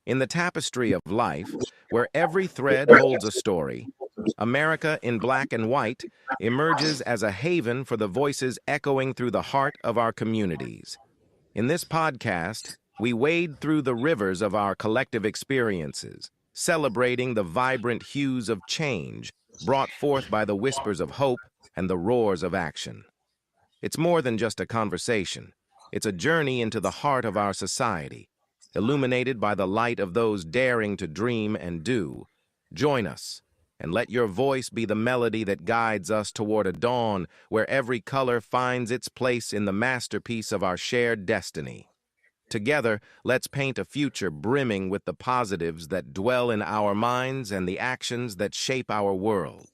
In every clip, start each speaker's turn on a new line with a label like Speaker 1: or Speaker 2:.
Speaker 1: In the tapestry of life, where every thread holds a story, America in black and white emerges as a haven for the voices echoing through the heart of our communities. In this podcast, we wade through the rivers of our collective experiences, celebrating the vibrant hues of change brought forth by the whispers of hope and the roars of action. It's more than just a conversation. It's a journey into the heart of our society, illuminated by the light of those daring to dream and do. Join us, and let your voice be the melody that guides us toward a dawn where every color finds its place in the masterpiece of our shared destiny. Together, let's paint a future brimming with the positives that dwell in our minds and the actions that shape our world.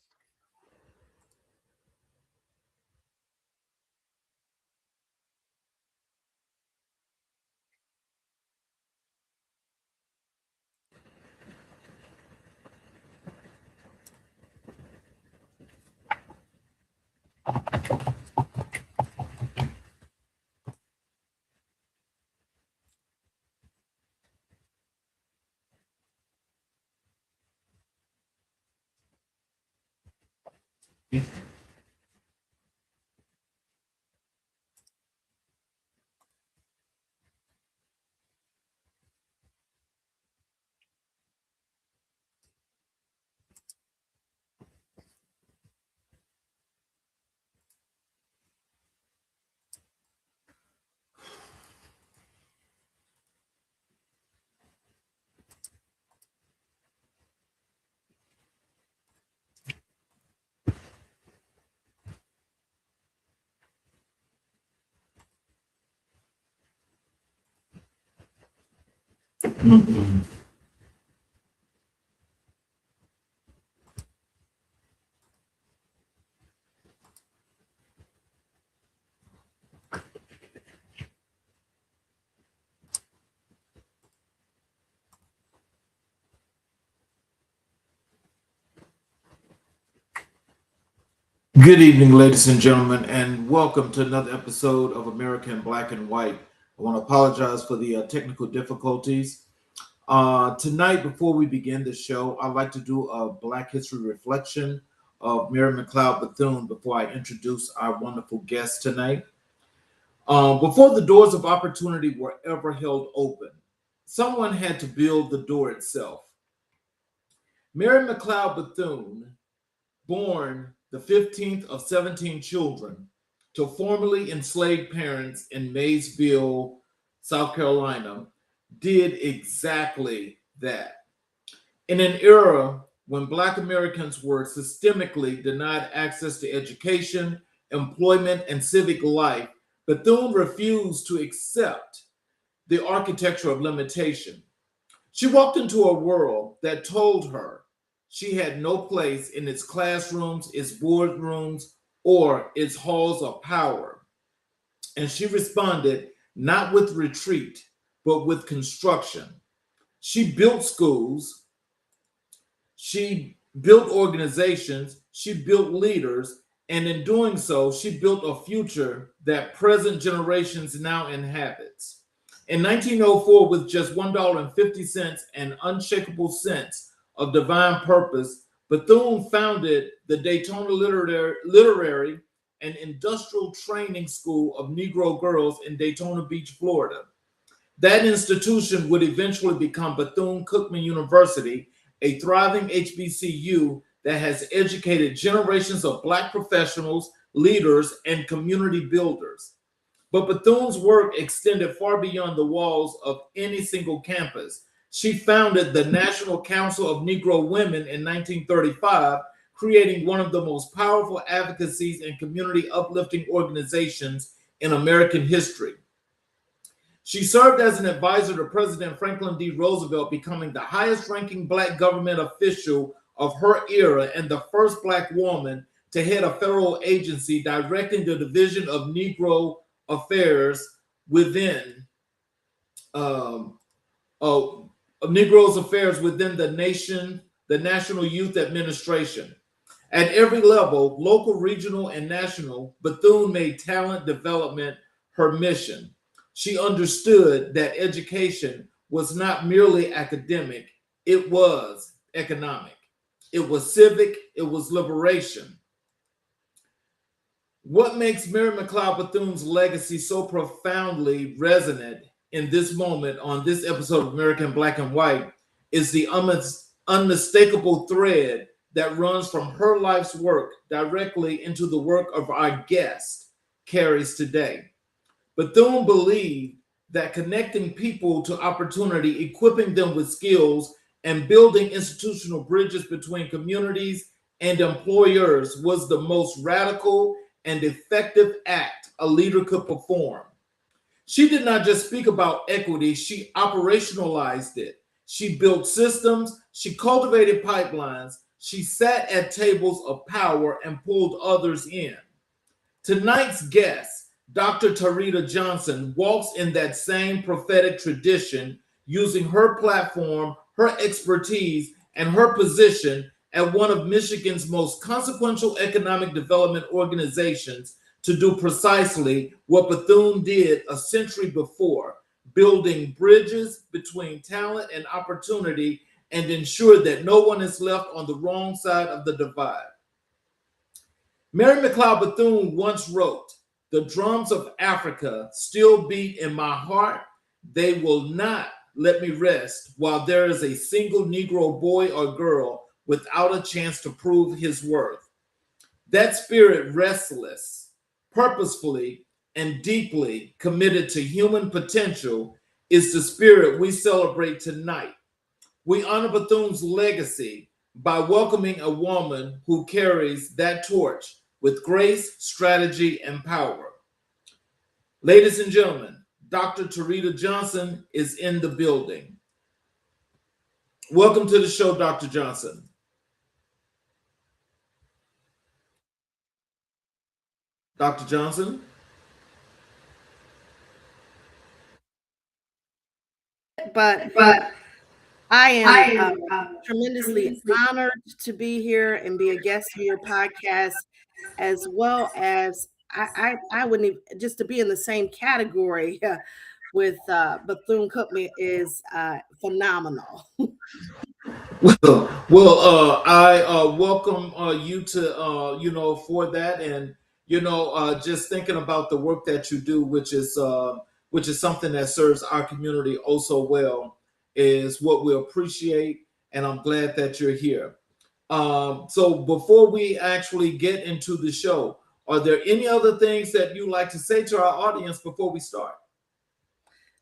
Speaker 2: Good evening, ladies and gentlemen, and welcome to another episode of America in Black and White. I want to apologize for the technical difficulties. Tonight, before we begin the show, I'd like to do a Black History reflection of Mary McLeod Bethune before I introduce our wonderful guest tonight. Before the doors of opportunity were ever held open, someone had to build the door itself. Mary McLeod Bethune, born the 15th of 17 children to formerly enslaved parents in Maysville, South Carolina, did exactly that. In an era when Black Americans were systemically denied access to education, employment, and civic life, Bethune refused to accept the architecture of limitation. She walked into a world that told her she had no place in its classrooms, its boardrooms, or its halls of power. And she responded not with retreat, but with construction. She built schools, she built organizations, she built leaders, and in doing so, she built a future that present generations now inhabits. In 1904, with just $1.50 and unshakable sense of divine purpose, Bethune founded the Daytona Literary and Industrial Training School of Negro Girls in Daytona Beach, Florida. That institution would eventually become Bethune-Cookman University, a thriving HBCU that has educated generations of Black professionals, leaders, and community builders. But Bethune's work extended far beyond the walls of any single campus. She founded the National Council of Negro Women in 1935, creating one of the most powerful advocacies and community uplifting organizations in American history. She served as an advisor to President Franklin D. Roosevelt, becoming the highest ranking Black government official of her era and the first Black woman to head a federal agency directing the Division of Negro Affairs within Negroes Affairs within the National Youth Administration. At every level, local, regional, and national, Bethune made talent development her mission. She understood that education was not merely academic, it was economic. It was civic, it was liberation. What makes Mary McLeod Bethune's legacy so profoundly resonant in this moment on this episode of American Black and White is the unmistakable thread that runs from her life's work directly into the work of our guest carries today. Bethune believed that connecting people to opportunity, equipping them with skills, and building institutional bridges between communities and employers was the most radical and effective act a leader could perform. She did not just speak about equity, she operationalized it. She built systems, she cultivated pipelines, she sat at tables of power and pulled others in. Tonight's guest, Dr. TaRita Johnson, walks in that same prophetic tradition, using her platform, her expertise, and her position at one of Michigan's most consequential economic development organizations to do precisely what Bethune did a century before, building bridges between talent and opportunity and ensure that no one is left on the wrong side of the divide. Mary McLeod Bethune once wrote, "The drums of Africa still beat in my heart. They will not let me rest while there is a single Negro boy or girl without a chance to prove his worth." That spirit, restless, purposefully, and deeply committed to human potential, is the spirit we celebrate tonight. We honor Bethune's legacy by welcoming a woman who carries that torch with grace, strategy, and power. Ladies and gentlemen, Dr. TaRita Johnson is in the building. Welcome to the show, Dr. Johnson. Dr. Johnson?
Speaker 3: But I am tremendously honored to be here and be a guest on your podcast, as well as I wouldn't even, just to be in the same category with Bethune-Cookman is phenomenal.
Speaker 2: I welcome you to for that, and just thinking about the work that you do, which is something that serves our community oh so well, is what we appreciate, and I'm glad that you're here. So before we actually get into the show, are there any other things that you like to say to our audience before we start?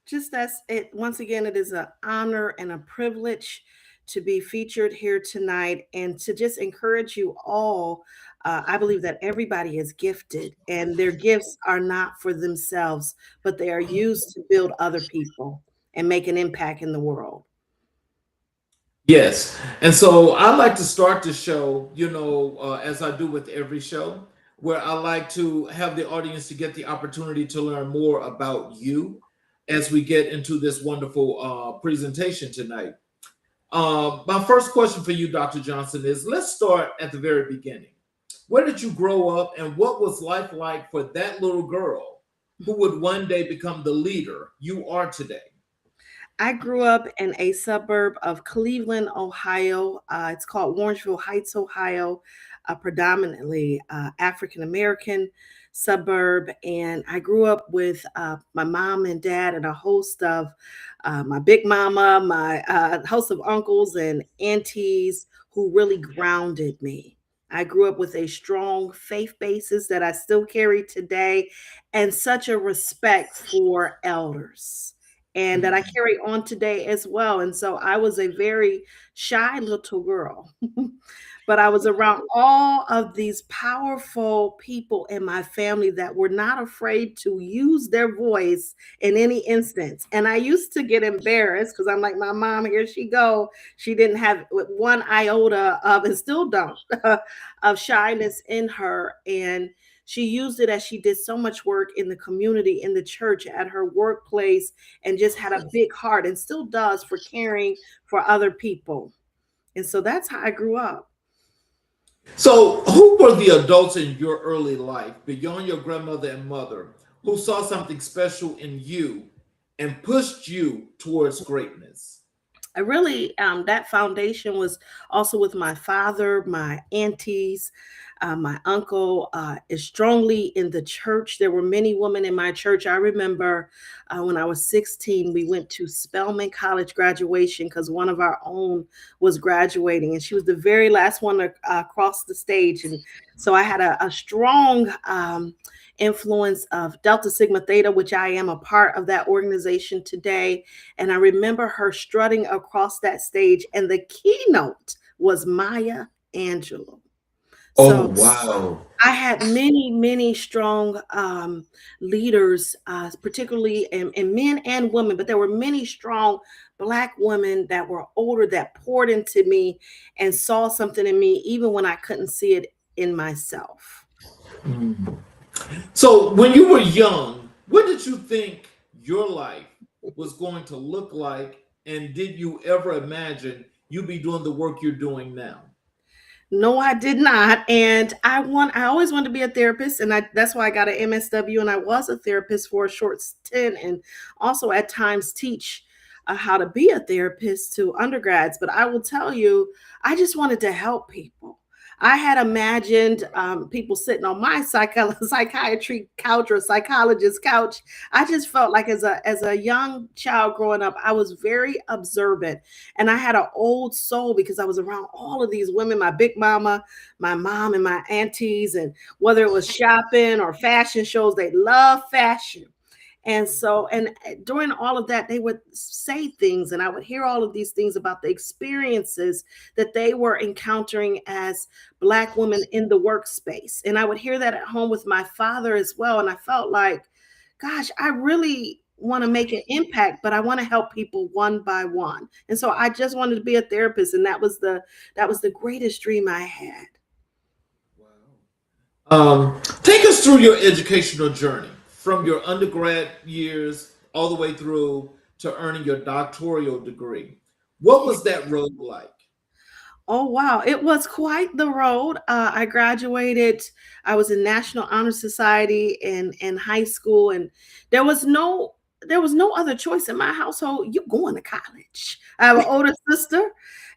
Speaker 3: Just that's it. Once again, it is an honor and a privilege to be featured here tonight and to just encourage you all. I believe that everybody is gifted and their gifts are not for themselves, but they are used to build other people and make an impact in the world.
Speaker 2: Yes. And so I like to start the show, as I do with every show, where I like to have the audience to get the opportunity to learn more about you as we get into this wonderful presentation tonight. My first question for you, Dr. Johnson, is let's start at the very beginning. Where did you grow up, and what was life like for that little girl who would one day become the leader you are today?
Speaker 3: I grew up in a suburb of Cleveland, Ohio. It's called Warrensville Heights, Ohio, a predominantly African American suburb. And I grew up with my mom and dad and a host of my big mama, my host of uncles and aunties who really grounded me. I grew up with a strong faith basis that I still carry today and such a respect for elders and that I carry on today as well. And so I was a very shy little girl, but I was around all of these powerful people in my family that were not afraid to use their voice in any instance. And I used to get embarrassed because I'm like, my mom, here she go. She didn't have one iota of, and still don't, of shyness in her. And she used it as she did so much work in the community, in the church, at her workplace, and just had a big heart and still does for caring for other people. And so that's how I grew up.
Speaker 2: So, who were the adults in your early life, beyond your grandmother and mother, who saw something special in you and pushed you towards greatness?
Speaker 3: I really, that foundation was also with my father, my aunties, my uncle is strongly in the church. There were many women in my church. I remember when I was 16, we went to Spelman College graduation because one of our own was graduating, and she was the very last one to cross the stage. And so I had a strong influence of Delta Sigma Theta, which I am a part of that organization today. And I remember her strutting across that stage, and the keynote was Maya Angelou.
Speaker 2: Oh,
Speaker 3: So
Speaker 2: wow.
Speaker 3: I had many, many strong leaders, particularly in men and women, but there were many strong Black women that were older that poured into me and saw something in me, even when I couldn't see it in myself.
Speaker 2: Mm. So, when you were young, what did you think your life was going to look like? And did you ever imagine you'd be doing the work you're doing now?
Speaker 3: No, I did not. And I always wanted to be a therapist. And that's why I got an MSW, and I was a therapist for a short stint, and also at times teach how to be a therapist to undergrads. But I will tell you, I just wanted to help people. I had imagined people sitting on my psychiatry couch or psychologist couch. I just felt like as a young child growing up, I was very observant, and I had an old soul because I was around all of these women, my big mama, my mom, and my aunties. And whether it was shopping or fashion shows, they love fashion. And so, and during all of that, they would say things, and I would hear all of these things about the experiences that they were encountering as Black women in the workspace. And I would hear that at home with my father as well. And I felt like, gosh, I really want to make an impact, but I want to help people one by one. And so I just wanted to be a therapist, and that was the greatest dream I had.
Speaker 2: Take us through your educational journey from your undergrad years all the way through to earning your doctoral degree. What was that road like?
Speaker 3: Oh, wow. It was quite the road. I graduated. I was in National Honor Society in high school, and there was no there was no other choice in my household. You going to college. I have an older sister,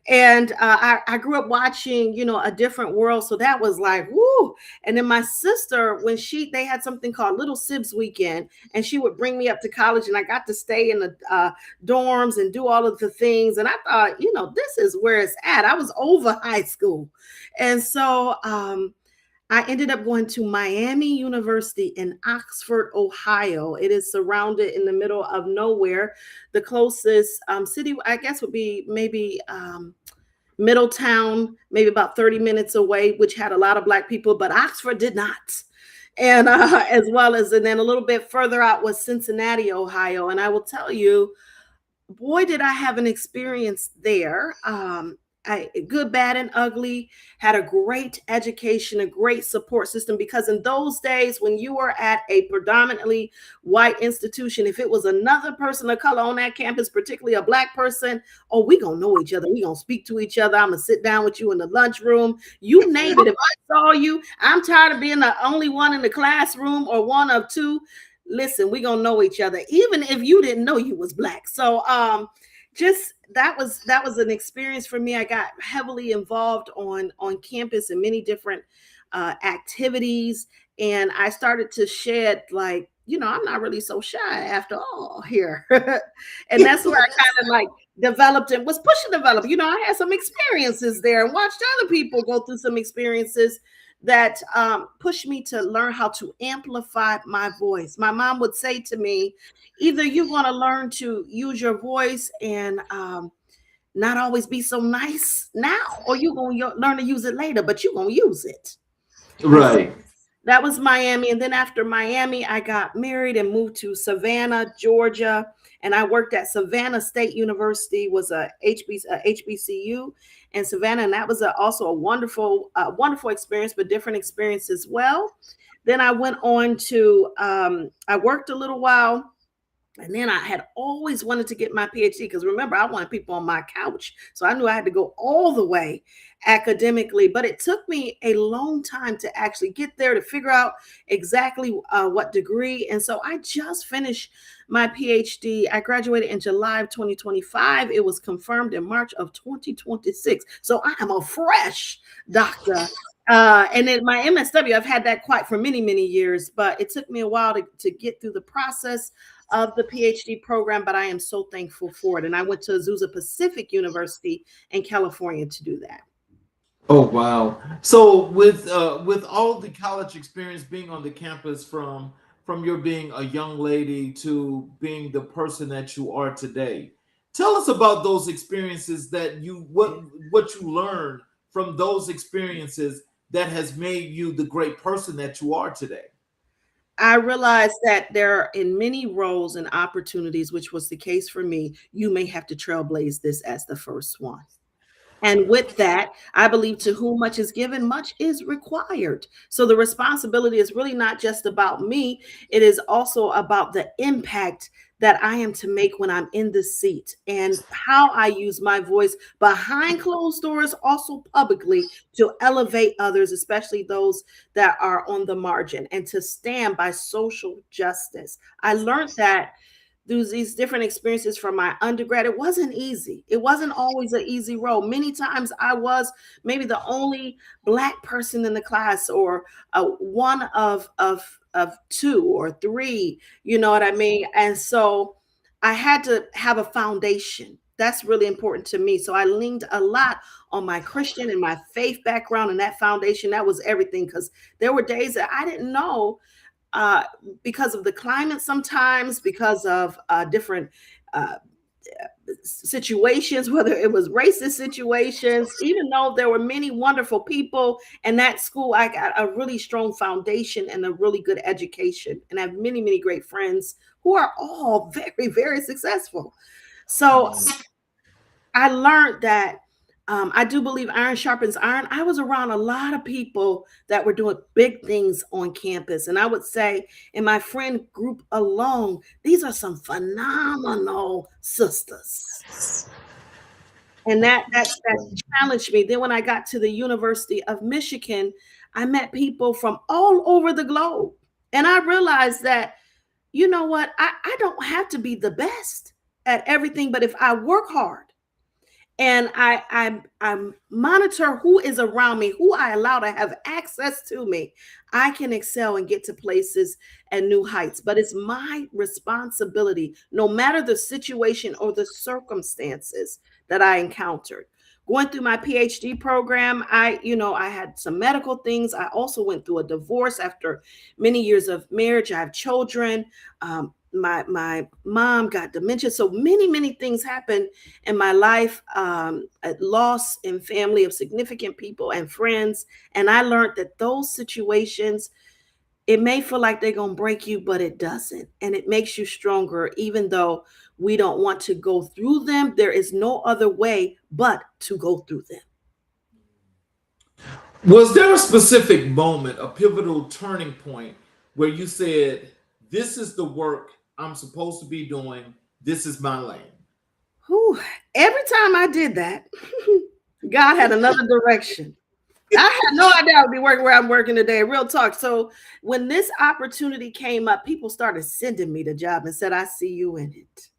Speaker 3: and I grew up watching, a different world. So that was like, woo. And then my sister, when they had something called Little Sibs Weekend, and she would bring me up to college, and I got to stay in the dorms and do all of the things. And I thought, this is where it's at. I was over high school. And so I ended up going to Miami University in Oxford, Ohio. It is surrounded in the middle of nowhere. The closest city, I guess, would be maybe Middletown, maybe about 30 minutes away, which had a lot of Black people, but Oxford did not. And and then a little bit further out was Cincinnati, Ohio. And I will tell you, boy, did I have an experience there. Good, bad, and ugly. Had a great education, a great support system, because in those days, when you were at a predominantly white institution, if it was another person of color on that campus, particularly a Black person, oh, we gonna know each other. We gonna speak to each other. I'm gonna sit down with you in the lunchroom. You name it. If I saw you, I'm tired of being the only one in the classroom or one of two. Listen, we gonna know each other, even if you didn't know you was Black. So just that was an experience for me. I got heavily involved on campus in many different activities, and I started to shed, like, I'm not really so shy after all here. And that's where I kind of like developed and was pushed to develop. I had some experiences there and watched other people go through some experiences that pushed me to learn how to amplify my voice. My mom would say to me, either you're going to learn to use your voice and not always be so nice now, or you're going to learn to use it later, but you're going to use it. And so
Speaker 2: Right.
Speaker 3: that was Miami. And then after Miami, I got married and moved to Savannah, Georgia. And I worked at Savannah State University, was a HBCU in Savannah. And that was also a wonderful, wonderful experience, but different experience as well. Then I went on to, I worked a little while And then I had always wanted to get my PhD because remember, I wanted people on my couch. So I knew I had to go all the way academically, but it took me a long time to actually get there to figure out exactly what degree. And so I just finished my PhD. I graduated in July of 2025. It was confirmed in March of 2026. So I am a fresh doctor. And then my MSW, I've had that quite for many, many years, but it took me a while to get through the process of the PhD program, but I am so thankful for it. And I went to Azusa Pacific University in California to do that.
Speaker 2: Oh wow! So with all the college experience, being on the campus from your being a young lady to being the person that you are today, tell us about those experiences that what you learned from those experiences that has made you the great person that you are today.
Speaker 3: I realized that there are in many roles and opportunities, which was the case for me, you may have to trailblaze this as the first one. And with that, I believe to whom much is given, much is required. So the responsibility is really not just about me, it is also about the impact that I am to make when I'm in the seat and how I use my voice behind closed doors, also publicly to elevate others, especially those that are on the margin, and to stand by social justice. I learned that through these different experiences from my undergrad. It wasn't easy. It wasn't always an easy road. Many times I was maybe the only Black person in the class, or one of two or three, you know what I mean? And so I had to have a foundation. That's really important to me. So I leaned a lot on my Christian and my faith background, and that foundation, that was everything, because there were days that I didn't know, uh, because of the climate, sometimes because of different uh, situations, whether it was racist situations, even though there were many wonderful people in that school, I got a really strong foundation and a really good education. And I have many, many great friends who are all very, very successful. So I learned that I do believe iron sharpens iron. I was around a lot of people that were doing big things on campus. And I would say, in my friend group alone, these are some phenomenal sisters. And that challenged me. Then when I got to the University of Michigan, I met people from all over the globe. And I realized that, you know what, I don't have to be the best at everything, but if I work hard and I monitor who is around me, who I allow to have access to me, I can excel and get to places and new heights. But it's my responsibility, no matter the situation or the circumstances that I encountered. Going through my PhD program, I had some medical things. I also went through a divorce after many years of marriage. I have children. My mom got dementia. So many things happened in my life, a loss in family of significant people and friends. And I learned that those situations, it may feel like they're going to break you, but it doesn't. And it makes you stronger, even though we don't want to go through them. There is no other way but to go through them.
Speaker 2: Was there a specific moment, a pivotal turning point, where you said, "This is the work I'm supposed to be doing. This is my lane"?
Speaker 3: Whew. Every time I did that, God had another direction. I had no idea I would be working where I'm working today. Real talk. So when this opportunity came up, people started sending me the job and said, "I see you in it."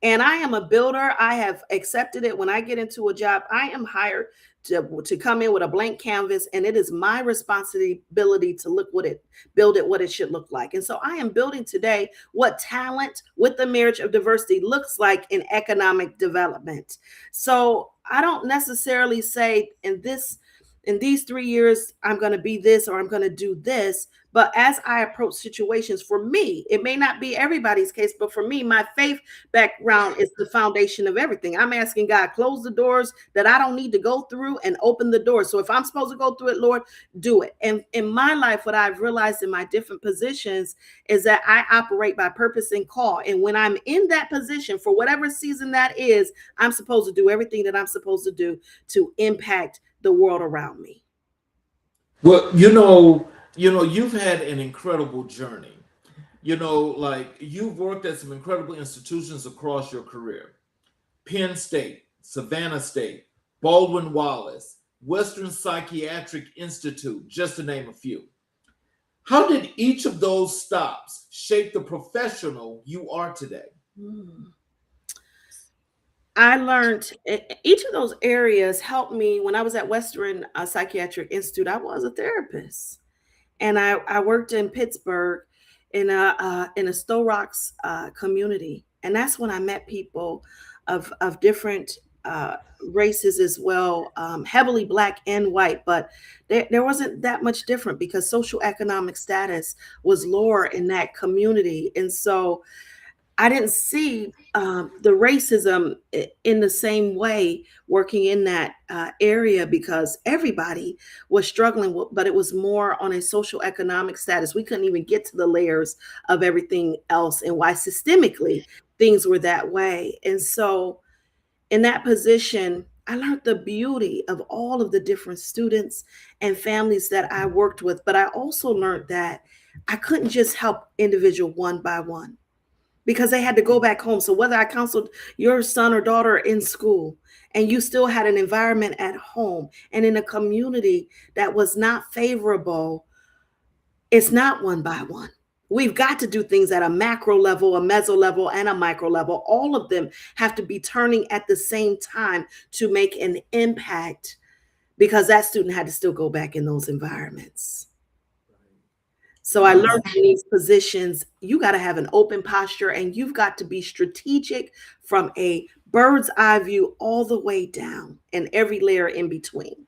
Speaker 3: And I am a builder. I have accepted it. When I get into a job, I am hired to come in with a blank canvas, and it is my responsibility to build it what it should look like. And so I am building today what talent with the marriage of diversity looks like in economic development. So I don't necessarily say in these 3 years, I'm going to be this or I'm going to do this. But as I approach situations, for me, it may not be everybody's case, but for me, my faith background is the foundation of everything. I'm asking God, close the doors that I don't need to go through and open the doors. So if I'm supposed to go through it, Lord, do it. And in my life, what I've realized in my different positions is that I operate by purpose and call. And when I'm in that position, for whatever season that is, I'm supposed to do everything that I'm supposed to do to impact the world around me.
Speaker 2: Well, you've had an incredible journey. Like you've worked at some incredible institutions across your career. Penn State, Savannah State, Baldwin Wallace, Western Psychiatric Institute, just to name a few. How did each of those stops shape the professional you are today?
Speaker 3: Mm. I learned each of those areas helped me. When I was at Western Psychiatric Institute, I was a therapist, and I worked in Pittsburgh in a Stowe Rocks community, and that's when I met people of different races as well, heavily Black and white, but there wasn't that much different because social economic status was lower in that community, and so I didn't see the racism in the same way working in that area because everybody was struggling, but it was more on a social economic status. We couldn't even get to the layers of everything else and why systemically things were that way. And so in that position, I learned the beauty of all of the different students and families that I worked with, but I also learned that I couldn't just help individual one by one because they had to go back home. So whether I counseled your son or daughter in school and you still had an environment at home and in a community that was not favorable, it's not one by one. We've got to do things at a macro level, a meso level, and a micro level. All of them have to be turning at the same time to make an impact because that student had to still go back in those environments. So I learned in these positions, you got to have an open posture and you've got to be strategic from a bird's eye view all the way down and every layer in between.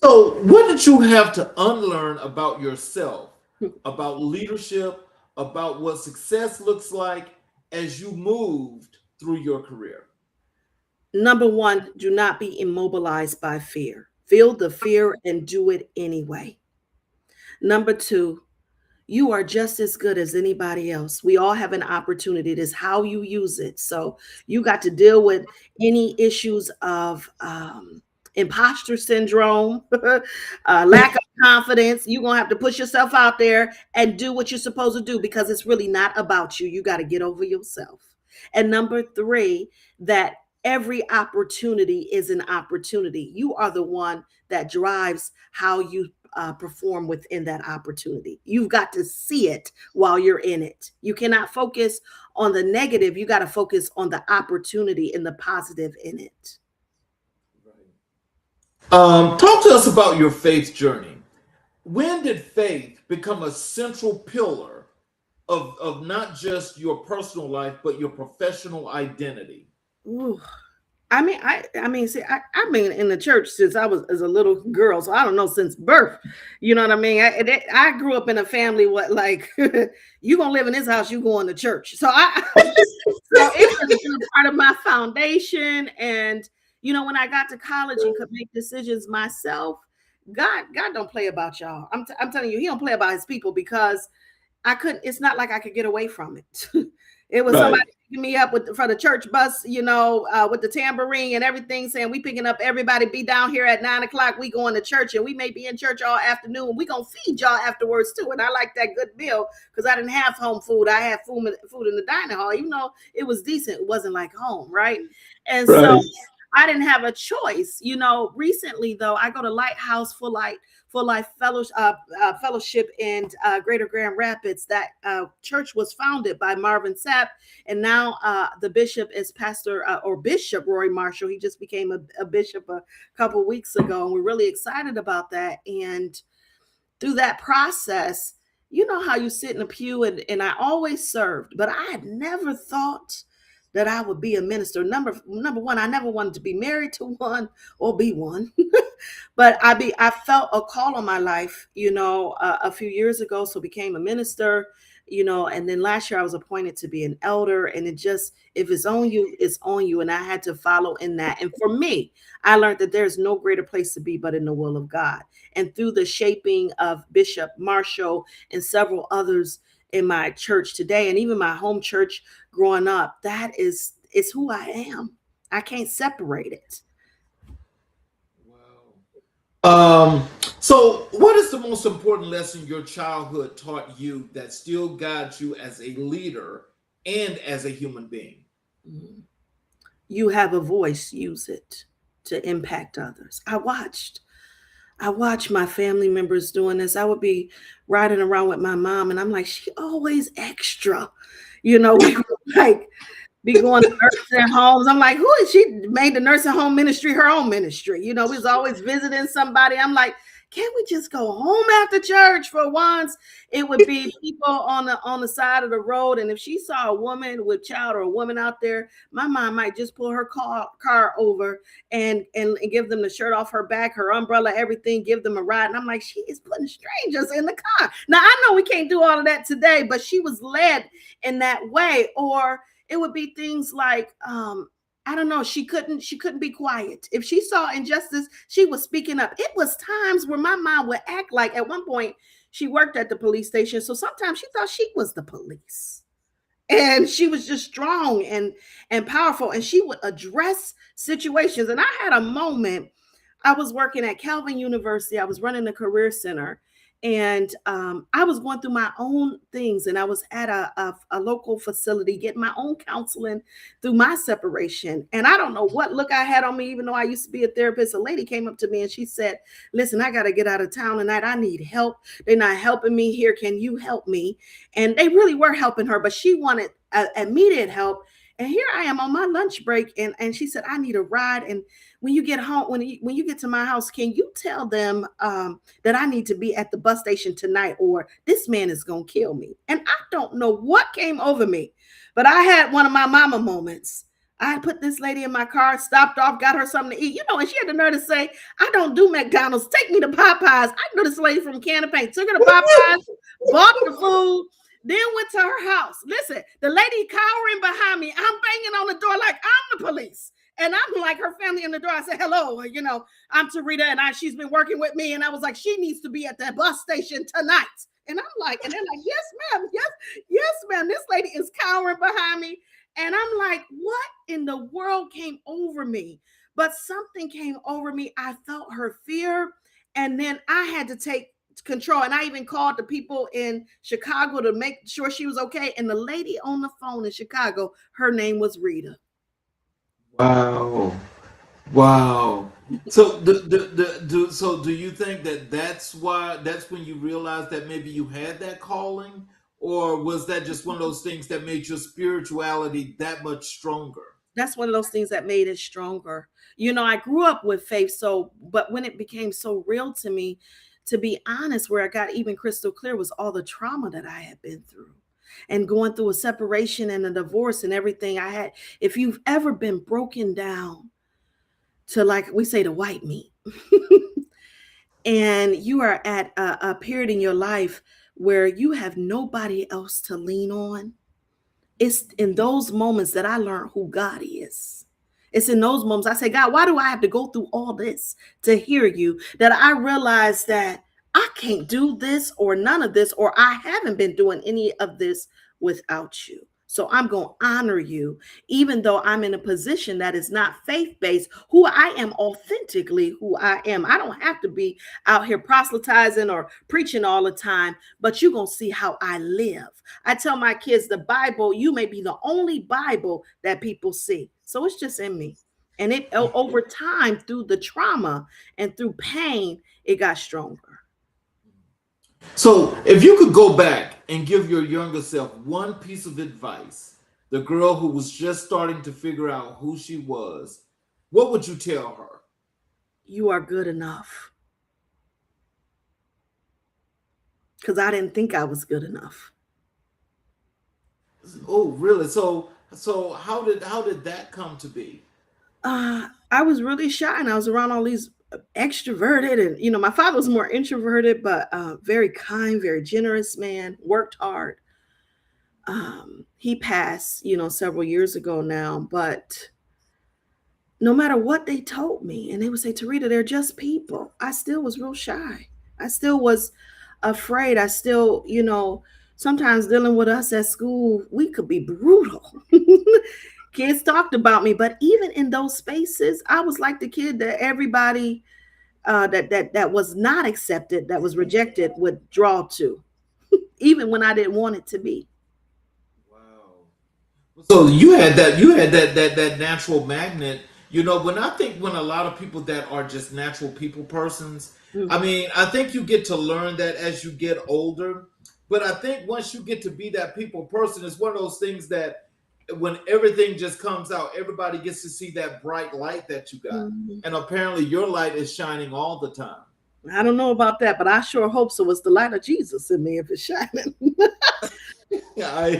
Speaker 2: So, what did you have to unlearn about yourself, about leadership, about what success looks like as you moved through your career?
Speaker 3: Number one, do not be immobilized by fear. Feel the fear and do it anyway. Number two, you are just as good as anybody else. We all have an opportunity. It is how you use it. So you got to deal with any issues of imposter syndrome, lack of confidence. You're going to have to push yourself out there and do what you're supposed to do because it's really not about you. You got to get over yourself. And number three, that every opportunity is an opportunity. You are the one that drives how you perform within that opportunity. You've got to see it while you're in it. You cannot focus on the negative. You got to focus on the opportunity and the positive in it.
Speaker 2: Talk to us about your faith journey. When did faith become a central pillar of not just your personal life, but your professional identity?
Speaker 3: Ooh. See, I've been in the church since I was as a little girl, so I don't know since birth. You know what I mean? I grew up in a family what like you gonna live in this house, you going to church. So so it has been a part of my foundation. And when I got to college and could make decisions myself, God don't play about y'all. I'm telling you, He don't play about His people because I couldn't. It's not like I could get away from it. It was somebody picking me up for the church bus, with the tambourine and everything, saying we picking up everybody. Be down here at 9:00. We going to church, and we may be in church all afternoon. We gonna feed y'all afterwards too. And I like that good meal because I didn't have home food. I had food in the dining hall. Even though it was decent, it wasn't like home, right? And so I didn't have a choice. Recently though, I go to Lighthouse Full Life Fellowship in Greater Grand Rapids. That church was founded by Marvin Sapp, and now the bishop is Bishop Roy Marshall. He just became a bishop a couple weeks ago, and we're really excited about that. And through that process, you know how you sit in a pew, and I always served, but I had never thought that I would be a minister. Number one, I never wanted to be married to one or be one. But I felt a call on my life, a few years ago. So became a minister, and then last year I was appointed to be an elder. And it just, if it's on you, it's on you. And I had to follow in that. And for me, I learned that there's no greater place to be but in the will of God. And through the shaping of Bishop Marshall and several others in my church today, and even my home church growing up, it's who I am. I can't separate it.
Speaker 2: Wow. Um, so what is the most important lesson your childhood taught you that still guides you as a leader and as a human being?
Speaker 3: Mm. You have a voice, use it to impact others. I watched my family members doing this. I would be riding around with my mom, and I'm like, she always extra. We would like be going to nursing homes. I'm like, who is she? Made the nursing home ministry her own ministry. We was always visiting somebody. I'm like, can't we just go home after church for once? It would be people on the side of the road, and if she saw a woman with child or a woman out there, my mom might just pull her car over and give them the shirt off her back, her umbrella, everything, give them a ride. And I'm like, she is putting strangers in the car. Now I know we can't do all of that today, but she was led in that way. Or it would be things like I don't know, she couldn't be quiet. If she saw injustice, she was speaking up. It was times where my mom would act like, at one point she worked at the police station, so sometimes she thought she was the police, and she was just strong and powerful, and she would address situations. And I had a moment. I was working at Calvin University. I was running the career center, and I was going through my own things, and I was at a local facility getting my own counseling through my separation. And I don't know what look I had on me, even though I used to be a therapist. A lady came up to me and she said, listen, I got to get out of town tonight. I need help. They're not helping me here. Can you help me? And they really were helping her, but she wanted immediate help. And here I am on my lunch break, and she said, I need a ride. And when you get home, when you get to my house, can you tell them that I need to be at the bus station tonight, or this man is going to kill me? And I don't know what came over me, but I had one of my mama moments. I put this lady in my car, stopped off, got her something to eat, and she had the nerve to say, I don't do McDonald's. Take me to Popeyes. I know this lady from Can of Paint. Took her to Popeyes, bought the food, then went to her house. Listen, the lady cowering behind me. I'm banging on the door like I'm the police. And I'm like her family in the door. I said, hello, I'm TaRita, and she's been working with me. And I was like, she needs to be at the bus station tonight. And I'm like, and they're like, yes, ma'am. Yes, ma'am. This lady is cowering behind me. And I'm like, what in the world came over me? But something came over me. I felt her fear. And then I had to take control. And I even called the people in Chicago to make sure she was okay. And the lady on the phone in Chicago, her name was Rita.
Speaker 2: Wow. Wow. So do you think that that's when you realized that maybe you had that calling, or was that just one of those things that made your spirituality that much stronger?
Speaker 3: That's one of those things that made it stronger. I grew up with faith, but when it became so real to me, to be honest, where I got even crystal clear was all the trauma that I had been through, and going through a separation and a divorce and everything I had. If you've ever been broken down to, like we say, the white meat, and you are at a period in your life where you have nobody else to lean on, it's in those moments that I learned who God is. It's in those moments I say, God, why do I have to go through all this to hear you? That I realize that I can't do this or none of this, or I haven't been doing any of this without you. So I'm going to honor you, even though I'm in a position that is not faith-based, who I am authentically who I am. I don't have to be out here proselytizing or preaching all the time, but you're going to see how I live. I tell my kids, the Bible, you may be the only Bible that people see. So it's just in me. And it over time, through the trauma and through pain, it got stronger.
Speaker 2: So, if you could go back and give your younger self one piece of advice, the girl who was just starting to figure out who she was, what would you tell her?
Speaker 3: You are good enough. Because I didn't think I was good enough.
Speaker 2: Oh, really? So how did that come to be?
Speaker 3: I was really shy, and I was around all these extroverted, and my father was more introverted, but very kind, very generous man, worked hard. He passed, several years ago now, but no matter what they told me, and they would say, TaRita, they're just people, I still was real shy. I still was afraid. I still, sometimes dealing with us at school, we could be brutal. Kids talked about me, but even in those spaces, I was like the kid that everybody that was not accepted, that was rejected, would draw to, even when I didn't want it to be.
Speaker 2: Wow. So you had that natural magnet. When I think when a lot of people that are just natural people persons, I
Speaker 3: Mhm.
Speaker 2: mean, I think you get to learn that as you get older. But I think once you get to be that people person, it's one of those things that when everything just comes out, everybody gets to see that bright light that you got.
Speaker 3: Mhm.
Speaker 2: And apparently your light is shining all the time.
Speaker 3: I don't know about that, but I sure hope so. It's the light of Jesus in me if it's shining.
Speaker 2: Yeah,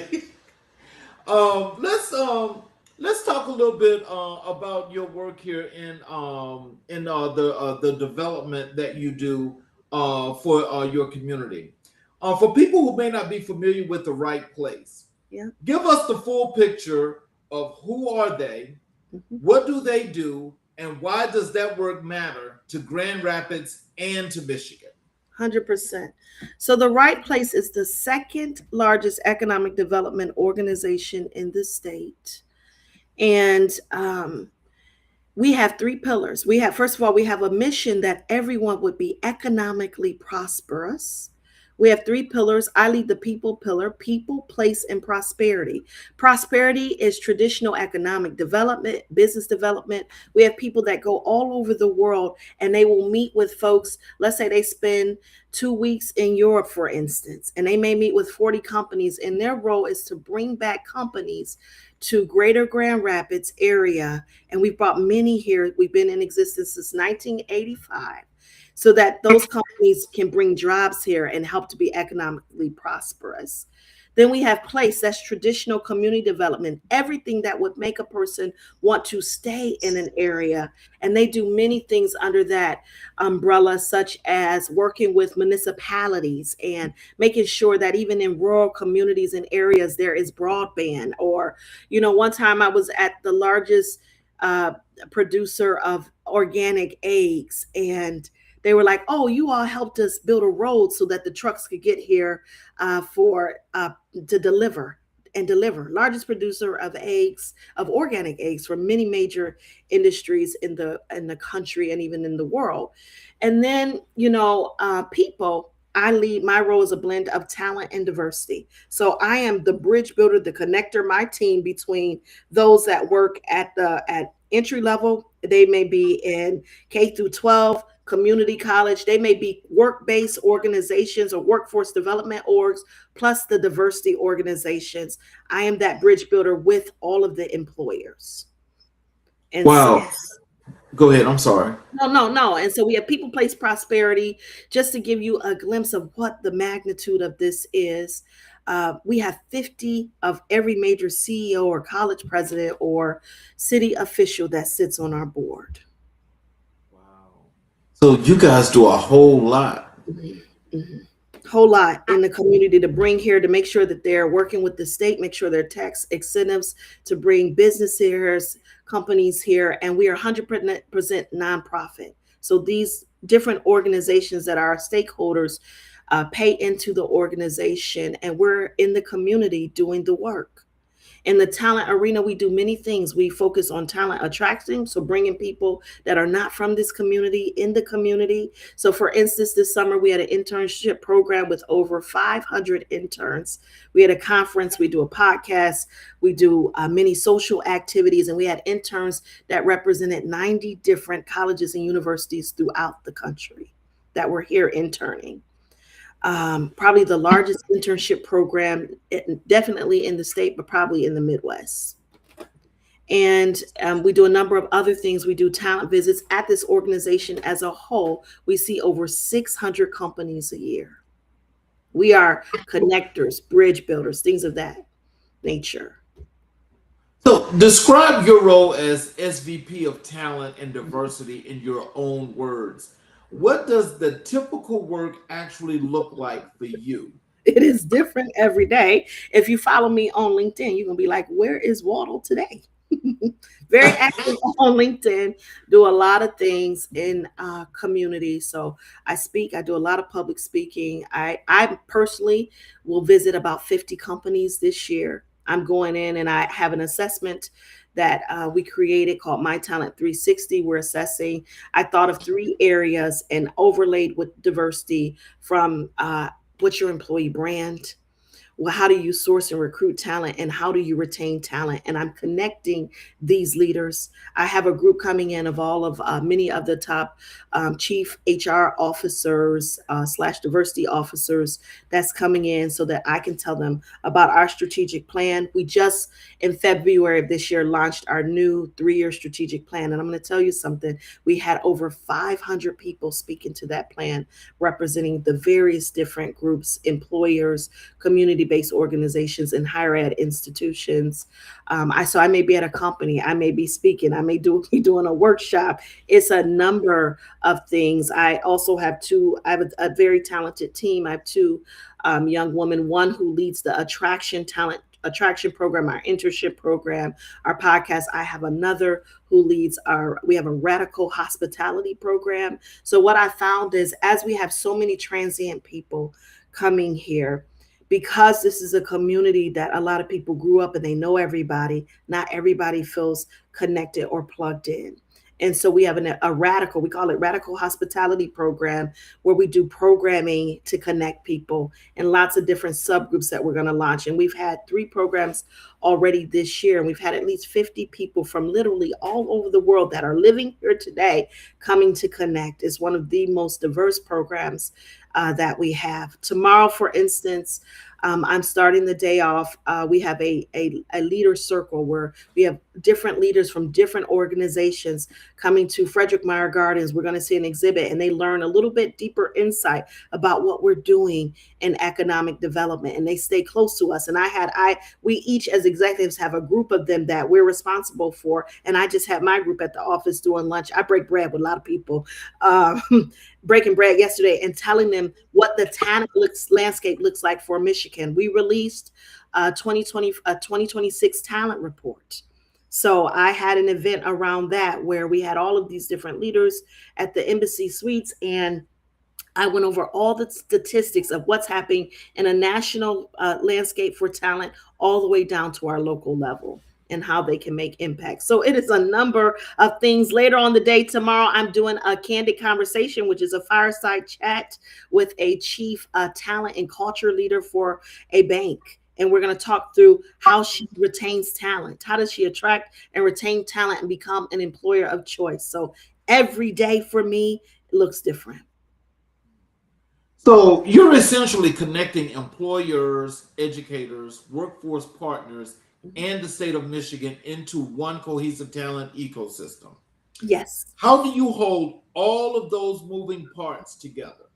Speaker 2: let's talk a little bit about your work here in the development that you do for your community. For people who may not be familiar with the right place,
Speaker 3: Yeah.
Speaker 2: give us the full picture of who are they,
Speaker 3: Mhm.
Speaker 2: what do they do, and why does that work matter to Grand Rapids and to Michigan?
Speaker 3: 100%. So, the Right Place is the second largest economic development organization in the state. And we have three pillars. We have, first of all, we have a mission that everyone would be economically prosperous. We have three pillars. I lead the people pillar: people, place, and prosperity. Prosperity is traditional economic development, business development. We have people that go all over the world and they will meet with folks. Let's say they spend 2 weeks in Europe, for instance, and they may meet with 40 companies, and their role is to bring back companies to greater Grand Rapids area. And we've brought many here. We've been in existence since 1985, so that those companies can bring jobs here and help to be economically prosperous. Then we have place, that's traditional community development, everything that would make a person want to stay in an area. And they do many things under that umbrella, such as working with municipalities and making sure that even in rural communities and areas there is broadband. Or, one time I was at the largest uh, producer of organic eggs, and they were like, "Oh, you all helped us build a road so that the trucks could get here for to deliver." Largest producer of eggs, of organic eggs, for many major industries in the country and even in the world. And then, people. I lead, my role is a blend of talent and diversity. So I am the bridge builder, the connector, my team between those that work at entry level. They may be in K through 12, community college. They may be work-based organizations or workforce development orgs, plus the diversity organizations. I am that bridge builder with all of the employers. And so,
Speaker 2: Wow. Go ahead. I'm sorry.
Speaker 3: no, no, no. And so we have people, place, prosperity. Just to give you a glimpse of what the magnitude of this is, we have 50 of every major CEO or college president or city official that sits on our board.
Speaker 2: Wow. So you guys do a whole lot.
Speaker 3: Mhm, mhm. Whole lot in the community to bring here, to make sure that they're working with the state, make sure there are tax incentives to bring business here, companies here, and we are 100% nonprofit. So these different organizations that are stakeholders pay into the organization, and we're in the community doing the work. In the talent arena, we do many things. We focus on talent attraction, so bringing people that are not from this community in the community. So, for instance, this summer we had an internship program with over 500 interns. We had a conference, we do a podcast, we do many social activities, and we had interns that represented 90 different colleges and universities throughout the country that were here interning. Probably the largest internship program, definitely in the state, but probably in the Midwest. And we do a number of other things. We do talent visits at this organization as a whole. We see over 600 companies a year. We are connectors, bridge builders, things of that nature.
Speaker 2: So describe your role as SVP of Talent and Diversity in your own words. What does the typical work actually look like for you?
Speaker 3: It is different every day. If you follow me on LinkedIn, you're going to be like, where is Waddle today? Very active on LinkedIn, do a lot of things in community. So I speak, I do a lot of public speaking. I personally will visit about 50 companies this year. I'm going in and I have an assessment that we created called My Talent 360. We're assessing, I thought of 3 areas and overlaid with diversity from what's your employee brand? Well, how do you source and recruit talent, and how do you retain talent? And I'm connecting these leaders. I have a group coming in of all of many of the top chief HR officers slash diversity officers that's coming in so that I can tell them about our strategic plan. We just in February of this year launched our new 3-year strategic plan. And I'm going to tell you something. We had over 500 people speaking to that plan, representing the various different groups, employers, community-based organizations, and higher ed institutions. I may be at a company, I may be speaking, I may be doing a workshop. It's a number of things. I also have I have a very talented team. I have 2 young women, one who leads the attraction program, our internship program, our podcast. I have another who leads we have a radical hospitality program. So what I found is, as we have so many transient people coming here, because this is a community that a lot of people grew up and they know everybody, not everybody feels connected or plugged in. And so we have we call it radical hospitality program, where we do programming to connect people and lots of different subgroups that we're going to launch. And we've had 3 programs already this year. And we've had at least 50 people from literally all over the world that are living here today coming to connect. It's one of the most diverse programs that we have. Tomorrow, for instance, I'm starting the day off. We have a leader circle where we have different leaders from different organizations coming to Frederick Meyer Gardens. We're going to see an exhibit, and they learn a little bit deeper insight about what we're doing in economic development, and they stay close to us. And we each as executives have a group of them that we're responsible for. And I just had my group at the office doing lunch. I break bread with a lot of people. Breaking bread yesterday and telling them what the talent landscape looks like for Michigan. We released a 2026 talent report. So I had an event around that where we had all of these different leaders at the embassy suites, and I went over all the statistics of what's happening in a national landscape for talent, all the way down to our local level, and how they can make impact. So it is a number of things. Later on the day tomorrow, I'm doing a candid conversation, which is a fireside chat with a chief talent and culture leader for a bank. And we're going to talk through how she retains talent. How does she attract and retain talent and become an employer of choice? So every day for me looks different.
Speaker 2: So you're essentially connecting employers, educators, workforce partners, and the state of Michigan into one cohesive talent ecosystem.
Speaker 3: Yes.
Speaker 2: How do you hold all of those moving parts together?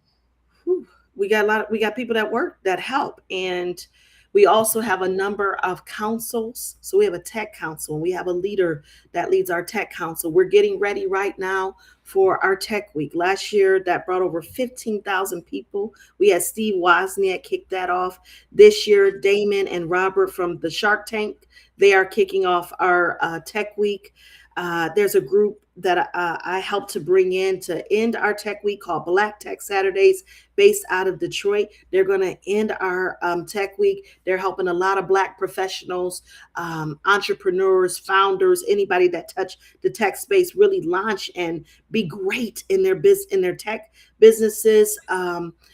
Speaker 3: We got people that help, and we also have a number of councils. So we have a tech council, and we have a leader that leads our tech council. We're getting ready right now for our tech week. Last year, that brought over 15,000 people. We had Steve Wozniak kick that off. This year, Damon and Robert from the Shark Tank, they are kicking off our tech week. There's a group that I helped to bring in to end our tech week called Black Tech Saturdays, based out of Detroit. They're going to end our tech week. They're helping a lot of Black professionals, entrepreneurs, founders, anybody that touch the tech space really launch and be great in their tech businesses.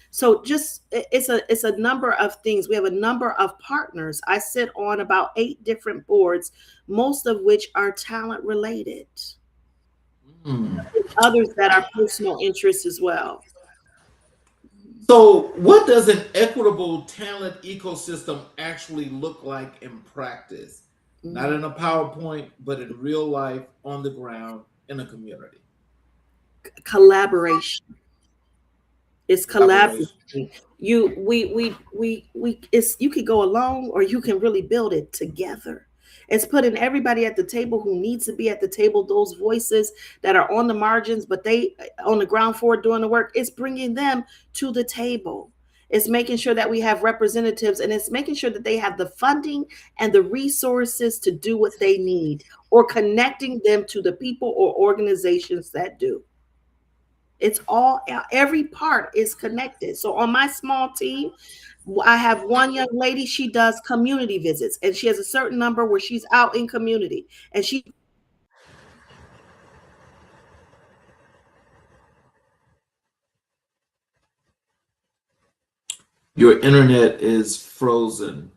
Speaker 3: So just it's a number of things. We have a number of partners. I sit on about 8 different boards, most of which are talent related. Others that are personal interests as well.
Speaker 2: So what does an equitable talent ecosystem actually look like in practice? Not in a PowerPoint, but in real life, on the ground, in a community.
Speaker 3: Collaboration. It's collaboration. You could go alone, or you can really build it together. It's putting everybody at the table who needs to be at the table, those voices that are on the margins, but they on the ground floor doing the work. It's bringing them to the table. It's making sure that we have representatives, and it's making sure that they have the funding and the resources to do what they need, or connecting them to the people or organizations that do. It's all, every part is connected. So on my small team, I have one young lady, she does community visits, and she has a certain number where she's out in community, and she
Speaker 2: Your internet is frozen.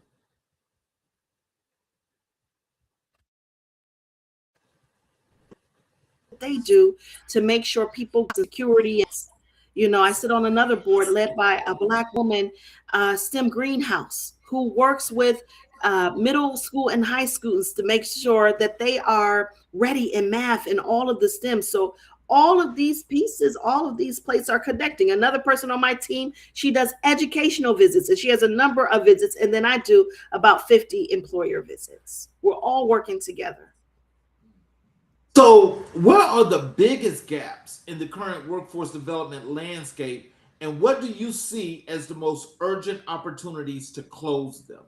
Speaker 3: they do to make sure people security. You know, I sit on another board led by a Black woman, STEM greenhouse, who works with middle school and high schools to make sure that they are ready in math and all of the STEM. So all of these pieces, all of these plates are connecting. Another person on my team, she does educational visits, and she has a number of visits, and then I do about 50 employer visits. We're all working together.
Speaker 2: So, what are the biggest gaps in the current workforce development landscape, and what do you see as the most urgent opportunities to close them?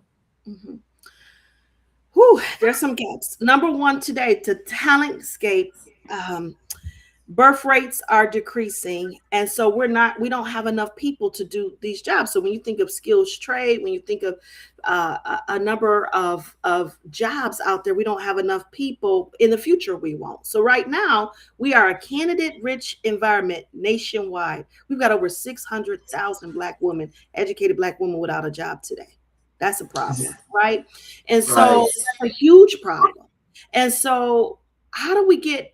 Speaker 3: Mhm. Whew, there's some gaps. Number one today, the talentscape. Birth rates are decreasing, and so we don't have enough people to do these jobs. So when you think of skills trade, when you think of a number of jobs out there, we don't have enough people. In the future we won't. So right now we are a candidate rich environment nationwide. We've got over 600,000 Black women, educated Black women, without a job today. That's a problem, right? And so
Speaker 2: Right.
Speaker 3: that's a huge problem. And so how do we get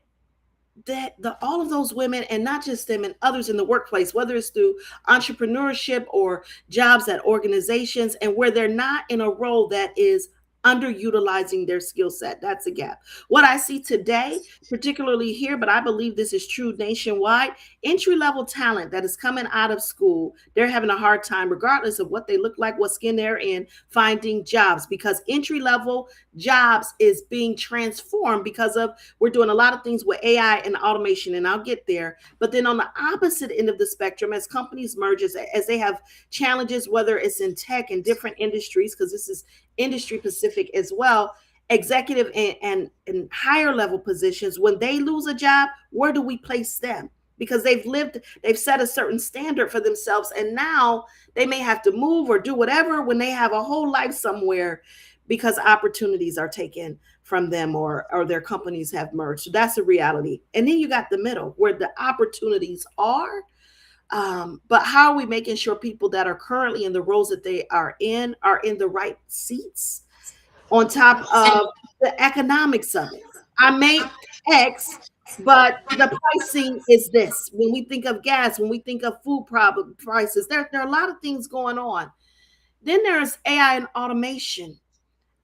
Speaker 3: all of those women, and not just them, and others in the workplace, whether it's through entrepreneurship or jobs at organizations, and where they're not in a role that is underutilizing their skill set? That's a gap. What I see today, particularly here, but I believe this is true nationwide, entry level talent that is coming out of school, they're having a hard time, regardless of what they look like, what skin they're in, finding jobs, because entry level jobs is being transformed because of, we're doing a lot of things with AI and automation, and I'll get there. But then on the opposite end of the spectrum, as companies merge, as they have challenges, whether it's in tech and different industries, because this is industry specific as well, executive and higher level positions, when they lose a job, where do we place them? Because they've set a certain standard for themselves, and now they may have to move or do whatever when they have a whole life somewhere, because opportunities are taken from them, or their companies have merged. So that's a reality. And then you got the middle where the opportunities are. But how are we making sure people that are currently in the roles that they are in the right seats, on top of the economics of it? I make X, but the pricing is this. When we think of gas, when we think of food prices, there are a lot of things going on. Then there's AI and automation.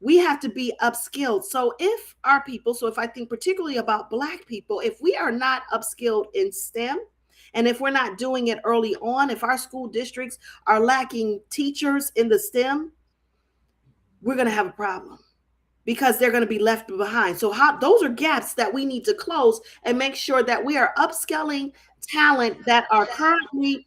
Speaker 3: We have to be upskilled. So if our people, so if I think particularly about Black people, if we are not upskilled in STEM, and if we're not doing it early on, if our school districts are lacking teachers in the STEM, we're going to have a problem, because they're going to be left behind. So those are gaps that we need to close, and make sure that we are upskilling talent that are currently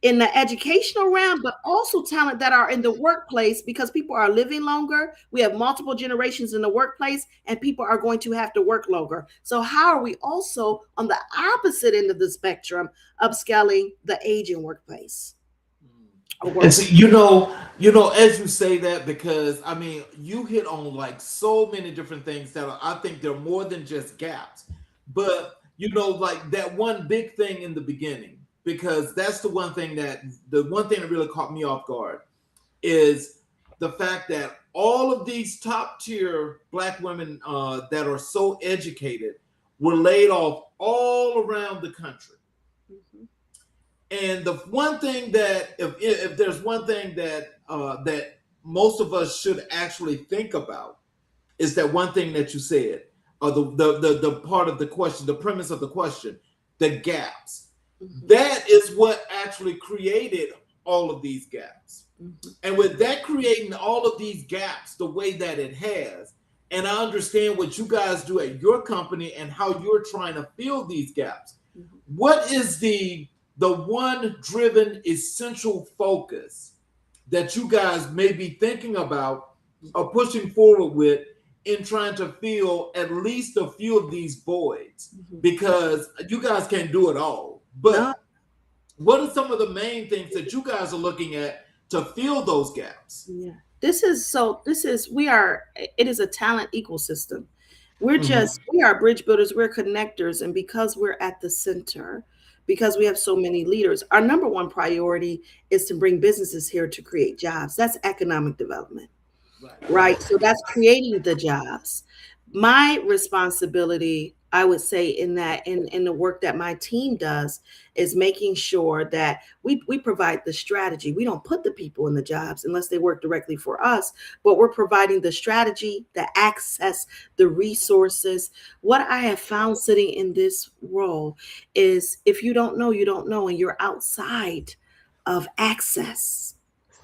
Speaker 3: in the educational realm, but also talent that are in the workplace, because people are living longer. We have multiple generations in the workplace, and people are going to have to work longer. So how are we also on the opposite end of the spectrum, upscaling the aging workplace?
Speaker 2: And so, as you say that, because I mean, you hit on like so many different things that I think they're more than just gaps, but like that one big thing in the beginning, because that's the one thing that really caught me off guard is the fact that all of these top tier Black women that are so educated were laid off all around the country.
Speaker 3: Mhm.
Speaker 2: And the one thing that, if there's one thing that that most of us should actually think about, is that one thing that you said, or the part of the question, the premise of the question, the gaps.
Speaker 3: Mhm.
Speaker 2: That is what actually created all of these gaps.
Speaker 3: Mhm.
Speaker 2: And with that creating all of these gaps the way that it has, and I understand what you guys do at your company and how you're trying to fill these gaps.
Speaker 3: Mhm.
Speaker 2: What is the one driven essential focus that you guys may be thinking about or pushing forward with in trying to fill at least a few of these voids?
Speaker 3: Mhm.
Speaker 2: Because you guys can't do it all.
Speaker 3: No.
Speaker 2: But what are some of the main things that you guys are looking at to fill those gaps?
Speaker 3: Yeah. It is a talent ecosystem.
Speaker 2: Mhm.
Speaker 3: We are bridge builders, we're connectors. And because we're at the center, because we have so many leaders, our number one priority is to bring businesses here to create jobs. That's economic development.
Speaker 2: Right.
Speaker 3: Right? So that's creating the jobs. My responsibility, I would say, in the work that my team does is making sure that we provide the strategy. We don't put the people in the jobs unless they work directly for us, but we're providing the strategy, the access, the resources. What I have found sitting in this role is if you don't know, you don't know, and you're outside of access.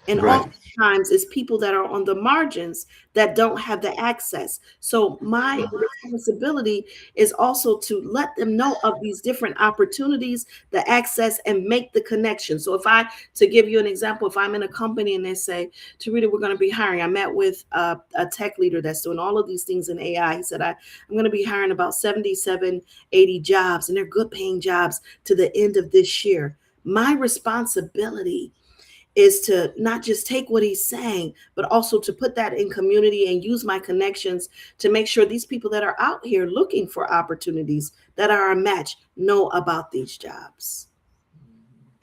Speaker 3: And
Speaker 2: Right.
Speaker 3: oftentimes it's people that are on the margins that don't have the access. So my responsibility is also to let them know of these different opportunities, the access, and make the connection. So to give you an example, if I'm in a company and they say, TaRita, we're going to be hiring. I met with a tech leader that's doing all of these things in AI. He said, I'm going to be hiring about 77, 80 jobs, and they're good paying jobs to the end of this year. My responsibility is to not just take what he's saying, but also to put that in community and use my connections to make sure these people that are out here looking for opportunities that are a match know about these jobs.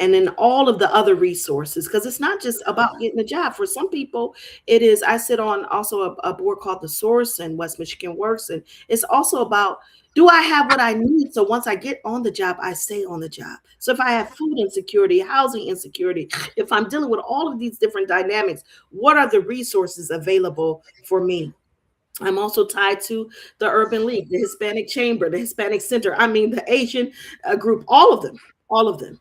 Speaker 3: And then all of the other resources, because it's not just about getting a job. For some people, it is. I sit on also a board called The Source and West Michigan Works, and it's also about, do I have what I need? So once I get on the job, I stay on the job. So if I have food insecurity, housing insecurity, if I'm dealing with all of these different dynamics, what are the resources available for me? I'm also tied to the Urban League, the Hispanic Chamber, the Hispanic Center. I mean, the Asian group, all of them.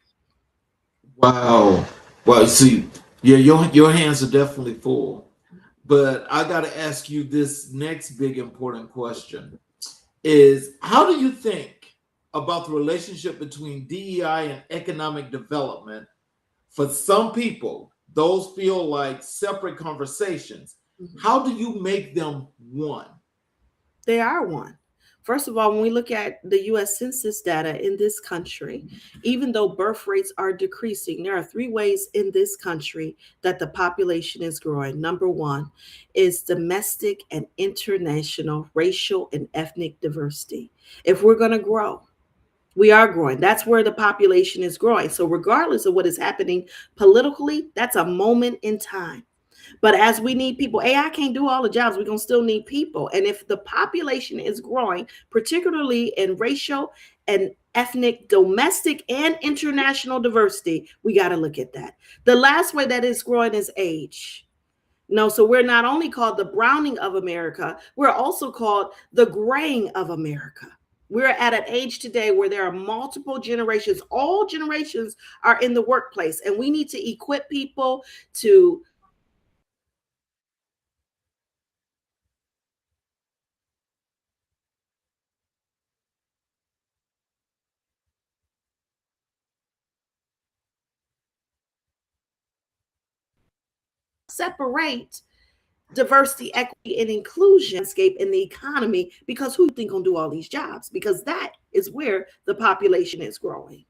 Speaker 2: Wow. Well, see, yeah, your hands are definitely full. But I got to ask you this next big important question is how do you think about the relationship between DEI and economic development? For some people, those feel like separate conversations.
Speaker 3: Mhm.
Speaker 2: How do you make them one?
Speaker 3: They are one. First of all, when we look at the US Census data in this country, even though birth rates are decreasing, there are three ways in this country that the population is growing. Number one is domestic and international racial and ethnic diversity. If we're going to grow, we are growing. That's where the population is growing. So, regardless of what is happening politically, that's a moment in time. But as we need people, AI can't do all the jobs. We're going to still need people. And if the population is growing, particularly in racial and ethnic, domestic, and international diversity, we got to look at that. The last way that is growing is age. No, so we're not only called the browning of America, we're also called the graying of America. We're at an age today where there are multiple generations. All generations are in the workplace, and we need to equip people to separate diversity, equity, and inclusion landscape in the economy, because who you think gonna do all these jobs? Because that is where the population is growing.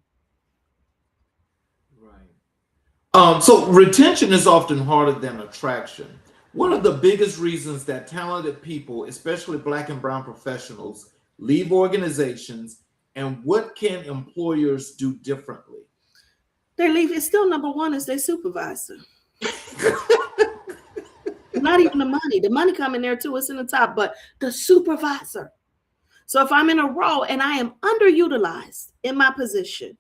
Speaker 2: Right. So retention is often harder than attraction. What are the biggest reasons that talented people, especially Black and Brown professionals, leave organizations, and what can employers do differently?
Speaker 3: Their leave is still number one is their supervisor. Not even the money. The money coming there too. It's in the top, but the supervisor. So if I'm in a role and I am underutilized in my position,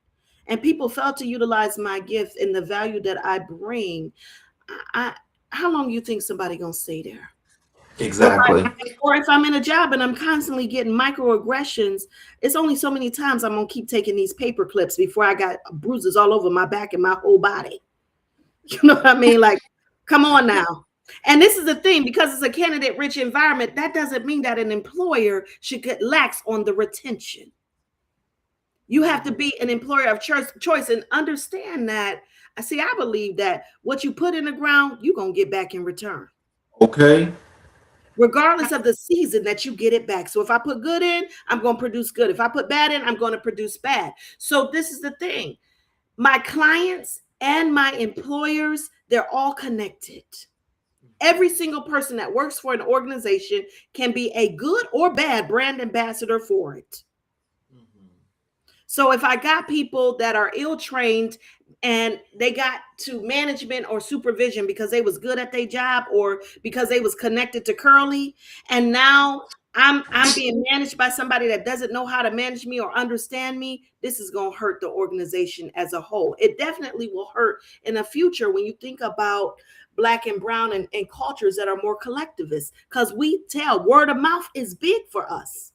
Speaker 3: and people fail to utilize my gift and the value that I bring, I how long do you think somebody gonna stay there? Or if,
Speaker 2: Exactly.
Speaker 3: or if I'm in a job and I'm constantly getting microaggressions, it's only so many times I'm gonna keep taking these paper clips before I got bruises all over my back and my whole body. You know what I mean? Like, come on now. And this is the thing, because it's a candidate rich environment, that doesn't mean that an employer should get lax on the retention. You have to be an employer of choice and understand that. I believe that what you put in the ground, you're going to get back in return.
Speaker 2: Okay.
Speaker 3: regardless of the season that you get it back. So if I put good in, I'm going to produce good. If I put bad in, I'm going to produce bad. So this is the thing. My clients and my employers, they're all connected. Every single person that works for an organization can be a good or bad brand ambassador for it. So if I got people that are ill-trained and they got to management or supervision because they was good at their job or because they was connected to Curly, and now I'm being managed by somebody that doesn't know how to manage me or understand me, this is going to hurt the organization as a whole. It definitely will hurt in the future when you think about Black and brown and cultures that are more collectivist, because we tell word of mouth is big for us.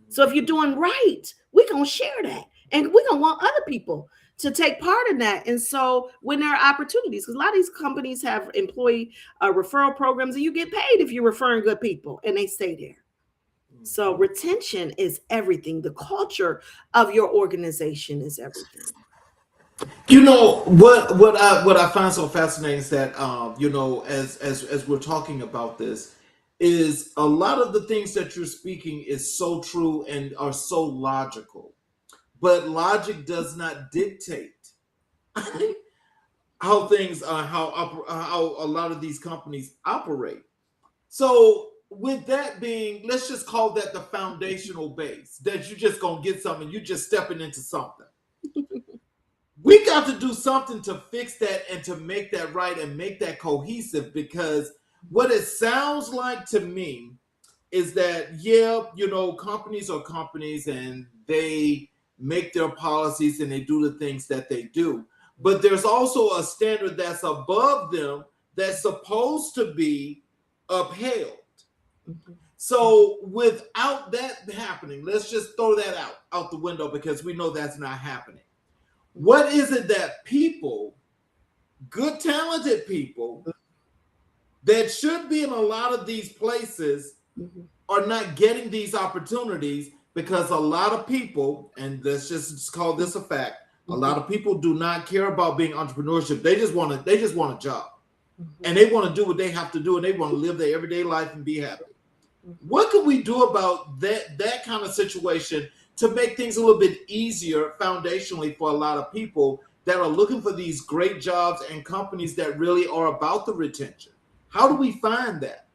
Speaker 3: So if you're doing right, we're going to share that. And we're going to want other people to take part in that. And so when there are opportunities, because a lot of these companies have employee referral programs, and you get paid if you're referring good people and they stay there. So retention is everything. The culture of your organization is everything.
Speaker 2: You know what I find so fascinating is that you know, as we're talking about this, is a lot of the things that you're speaking is so true and are so logical, but logic does not dictate how things how a lot of these companies operate. So with that being, let's just call that the foundational base that you're just gonna get something, you're just stepping into something. We got to do something to fix that and to make that right and make that cohesive, because what it sounds like to me is that, yeah, you know, companies are companies and they make their policies and they do the things that they do. But there's also a standard that's above them that's supposed to be upheld. So without that happening, let's just throw that out the window because we know that's not happening. What is it that people, good, talented people, that should be in a lot of these places are not getting these opportunities? Because a lot of people, and let's just call this a fact, a lot of people do not care about being entrepreneurship. They just want a job, and they want to do what they have to do, and they want to live their everyday life and be happy. What can we do about that kind of situation to make things a little bit easier foundationally for a lot of people that are looking for these great jobs and companies that really are about the retention? How do we find that?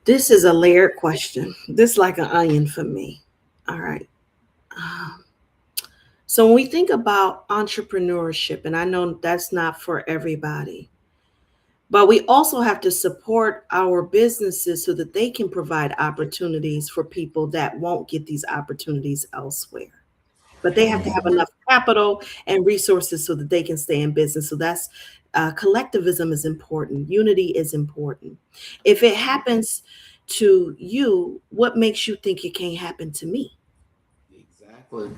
Speaker 3: This is a layered question. This is like an onion for me. All right. So when we think about entrepreneurship, and I know that's not for everybody, but we also have to support our businesses so that they can provide opportunities for people that won't get these opportunities elsewhere. But they have to have enough capital and resources so that they can stay in business. So that's collectivism is important. Unity is important. If it happens to you, what makes you think it can't happen to me?
Speaker 2: Exactly.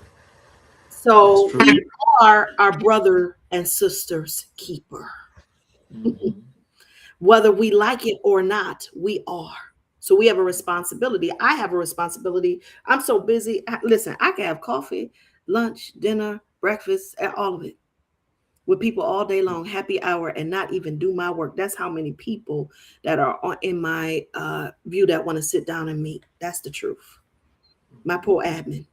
Speaker 3: So we are our brother and sister's keeper. Whether we like it or not, we are. So we have a responsibility. I have a responsibility. I'm so busy. Listen, I can have coffee, lunch, dinner, breakfast, all of it with people all day long, happy hour, and not even do my work. That's how many people that are in my view that want to sit down and meet. That's the truth. My poor admin.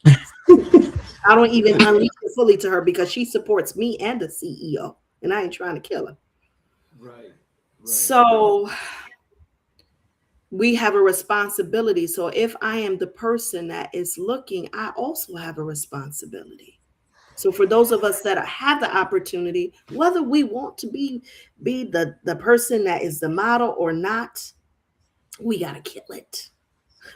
Speaker 3: I don't even unleash it fully to her because she supports me and the CEO, and I ain't trying to kill her.
Speaker 2: Right.
Speaker 3: So we have a responsibility. So if I am the person that is looking, I also have a responsibility. So for those of us that have the opportunity, whether we want to be the person that is the model or not, we got to kill it.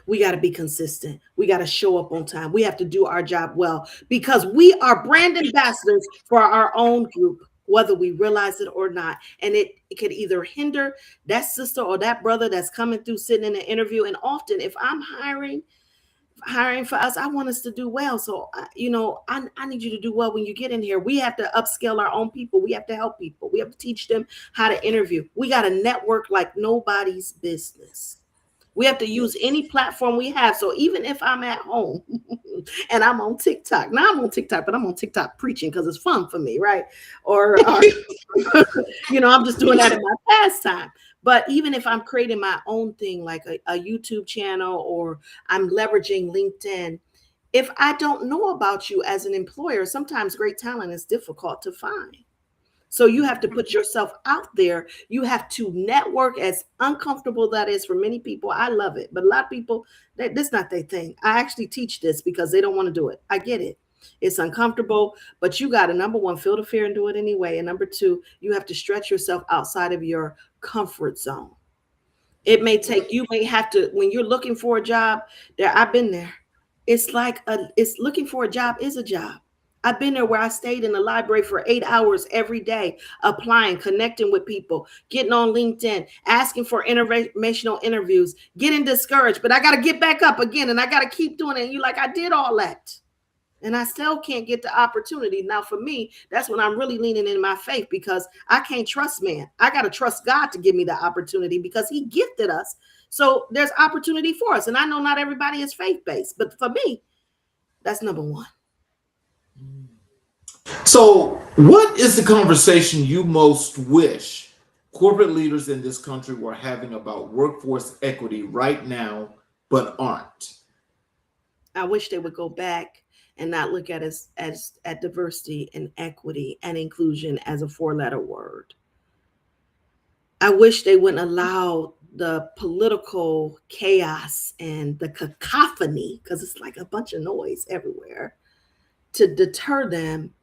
Speaker 3: We got to be consistent. We got to show up on time. We have to do our job well because we are brand ambassadors for our own group, whether we realize it or not. And it could either hinder that sister or that brother that's coming through sitting in an interview. And often if I'm hiring for us, I want us to do well. So, I need you to do well when you get in here. We have to upscale our own people. We have to help people. We have to teach them how to interview. We got to network like nobody's business. We have to use any platform we have. So even if I'm at home and I'm on TikTok, now I'm on TikTok, but I'm on TikTok preaching because it's fun for me, right? Or I'm just doing that in my pastime. But even if I'm creating my own thing, like a YouTube channel, or I'm leveraging LinkedIn, if I don't know about you as an employer, sometimes great talent is difficult to find. So you have to put yourself out there. You have to network, as uncomfortable that is for many people. I love it. But a lot of people, that's not their thing. I actually teach this because they don't want to do it. I get it. It's uncomfortable, but you got to, number one, feel the fear and do it anyway. And number two, you have to stretch yourself outside of your comfort zone. It may take, you may have to, when you're looking for a job, I've been there. It's like it's looking for a job is a job. I've been there where I stayed in the library for 8 hours every day, applying, connecting with people, getting on LinkedIn, asking for informational interviews, getting discouraged, but I got to get back up again and I got to keep doing it. And you like, I did all that and I still can't get the opportunity. Now, for me, that's when I'm really leaning in my faith, because I can't trust man. I got to trust God to give me the opportunity because he gifted us. So there's opportunity for us. And I know not everybody is faith-based, but for me, that's number one.
Speaker 2: So, what is the conversation you most wish corporate leaders in this country were having about workforce equity right now, but aren't?
Speaker 3: I wish they would go back and not look at us as at diversity and equity and inclusion as a 4-letter word. I wish they wouldn't allow the political chaos and the cacophony, because it's like a bunch of noise everywhere, to deter them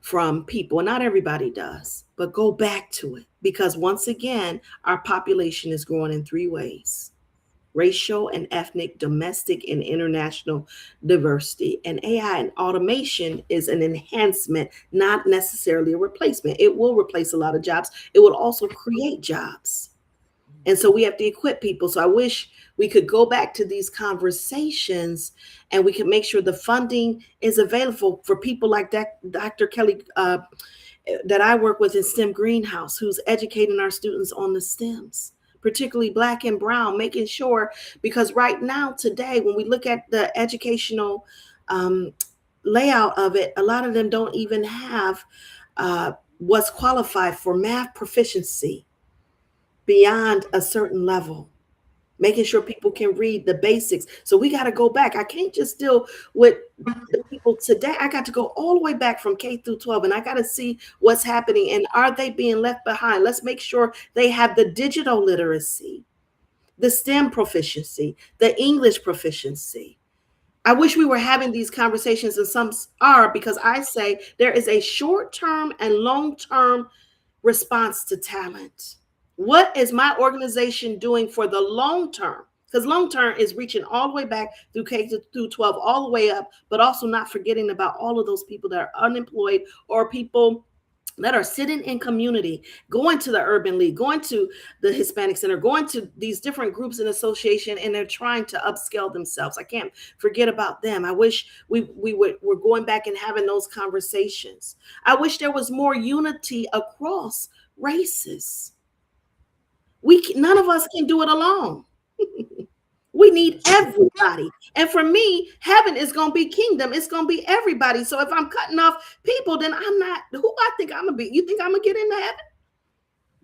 Speaker 3: from people. Not everybody does, but go back to it, because once again, our population is growing in 3 ways: racial and ethnic, domestic and international diversity. And AI and automation is an enhancement, not necessarily a replacement. It will replace a lot of jobs. It will also create jobs. And so we have to equip people. So I wish we could go back to these conversations and we could make sure the funding is available for people like Dr. Kelly that I work with in STEM Greenhouse, who's educating our students on the STEMs, particularly Black and Brown, making sure, because right now, today, when we look at the educational layout of it, a lot of them don't even have what's qualified for math proficiency beyond a certain level, making sure people can read the basics. So we got to go back. I can't just deal with the people today. I got to go all the way back from K through 12, and I got to see what's happening. And are they being left behind? Let's make sure they have the digital literacy, the STEM proficiency, the English proficiency. I wish we were having these conversations, and some are, because I say there is a short-term and long-term response to talent. What is my organization doing for the long term? Because long term is reaching all the way back through K through 12, all the way up, but also not forgetting about all of those people that are unemployed, or people that are sitting in community, going to the Urban League, going to the Hispanic Center, going to these different groups and association, and they're trying to upscale themselves. I can't forget about them. I wish we're going back and having those conversations. I wish there was more unity across races. None of us can do it alone. We need everybody. And for me, heaven is going to be kingdom. It's going to be everybody. So if I'm cutting off people, then I'm not who I think I'm going to be. You think I'm going to get into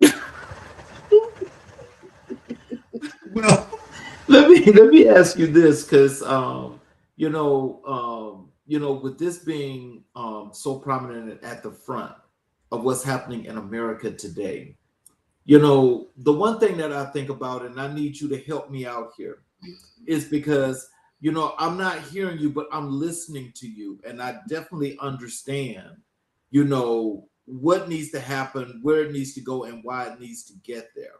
Speaker 3: heaven?
Speaker 2: Well, let me ask you this, because with this being so prominent at the front of what's happening in America today, the one thing that I think about, and I need you to help me out here, is because, I'm not hearing you, but I'm listening to you. And I definitely understand, what needs to happen, where it needs to go, and why it needs to get there.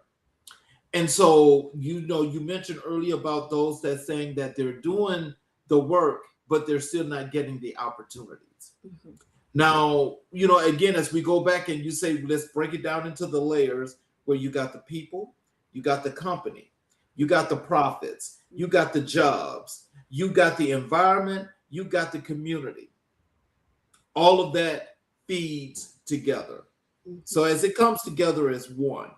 Speaker 2: And so, you mentioned earlier about those that saying that they're doing the work, but they're still not getting the opportunities. Mm-hmm. Now, again, as we go back and you say, let's break it down into the layers, where you got the people, you got the company, you got the profits, you got the jobs, you got the environment, you got the community. All of that feeds together. So as it comes together as one,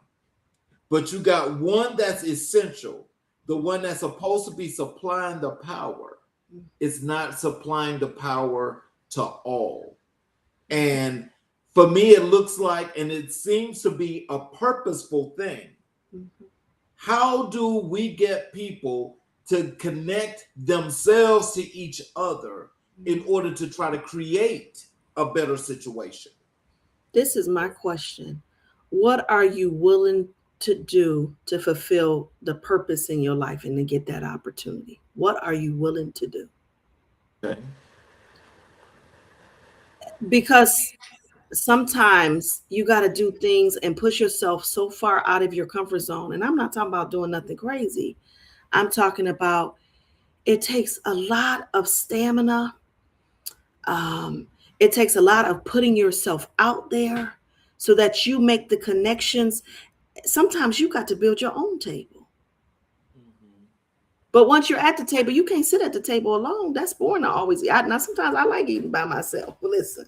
Speaker 2: but you got one that's essential, the one that's supposed to be supplying the power is not supplying the power to all. And for me, it looks like, and it seems to be a purposeful thing.
Speaker 3: Mm-hmm.
Speaker 2: How do we get people to connect themselves to each other in order to try to create a better situation?
Speaker 3: This is my question. What are you willing to do to fulfill the purpose in your life and to get that opportunity? What are you willing to do?
Speaker 2: Okay.
Speaker 3: Because sometimes you got to do things and push yourself so far out of your comfort zone. And I'm not talking about doing nothing crazy. I'm talking about it takes a lot of stamina. It takes a lot of putting yourself out there so that you make the connections. Sometimes you got to build your own table. But once you're at the table, you can't sit at the table alone. That's boring to always eat. Now, sometimes I like eating by myself. But listen.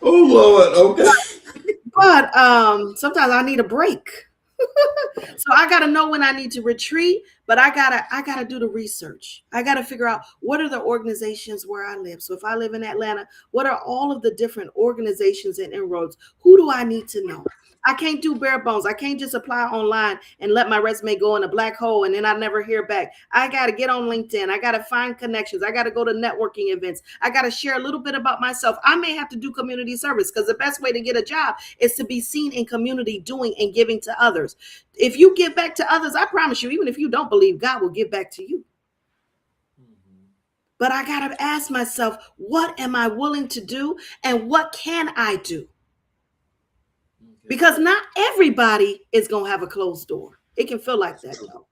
Speaker 2: Oh, Lord. Okay.
Speaker 3: But sometimes I need a break. So I got to know when I need to retreat, but I gotta do the research. I got to figure out what are the organizations where I live. So if I live in Atlanta, what are all of the different organizations and inroads? Who do I need to know? I can't do bare bones. I can't just apply online and let my resume go in a black hole and then I never hear back. I got to get on LinkedIn. I got to find connections. I got to go to networking events. I got to share a little bit about myself. I may have to do community service because the best way to get a job is to be seen in community doing and giving to others. If you give back to others, I promise you, even if you don't believe, God will give back to you. But I got to ask myself, what am I willing to do and what can I do? Because not everybody is going to have a closed door. It can feel like that, though.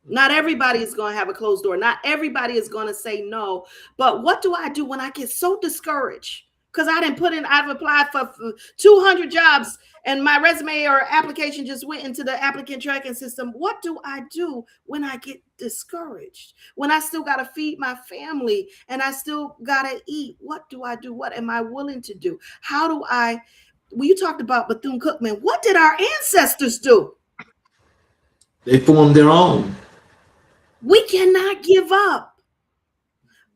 Speaker 3: Not everybody is going to have a closed door. Not everybody is going to say no. But what do I do when I get so discouraged? Because I've applied for 200 jobs and my resume or application just went into the applicant tracking system. What do I do when I get discouraged? When I still got to feed my family and I still got to eat? What do I do? What am I willing to do? How do I... Well, you talked about Bethune-Cookman. What did our ancestors do?
Speaker 2: They formed their own.
Speaker 3: We cannot give up.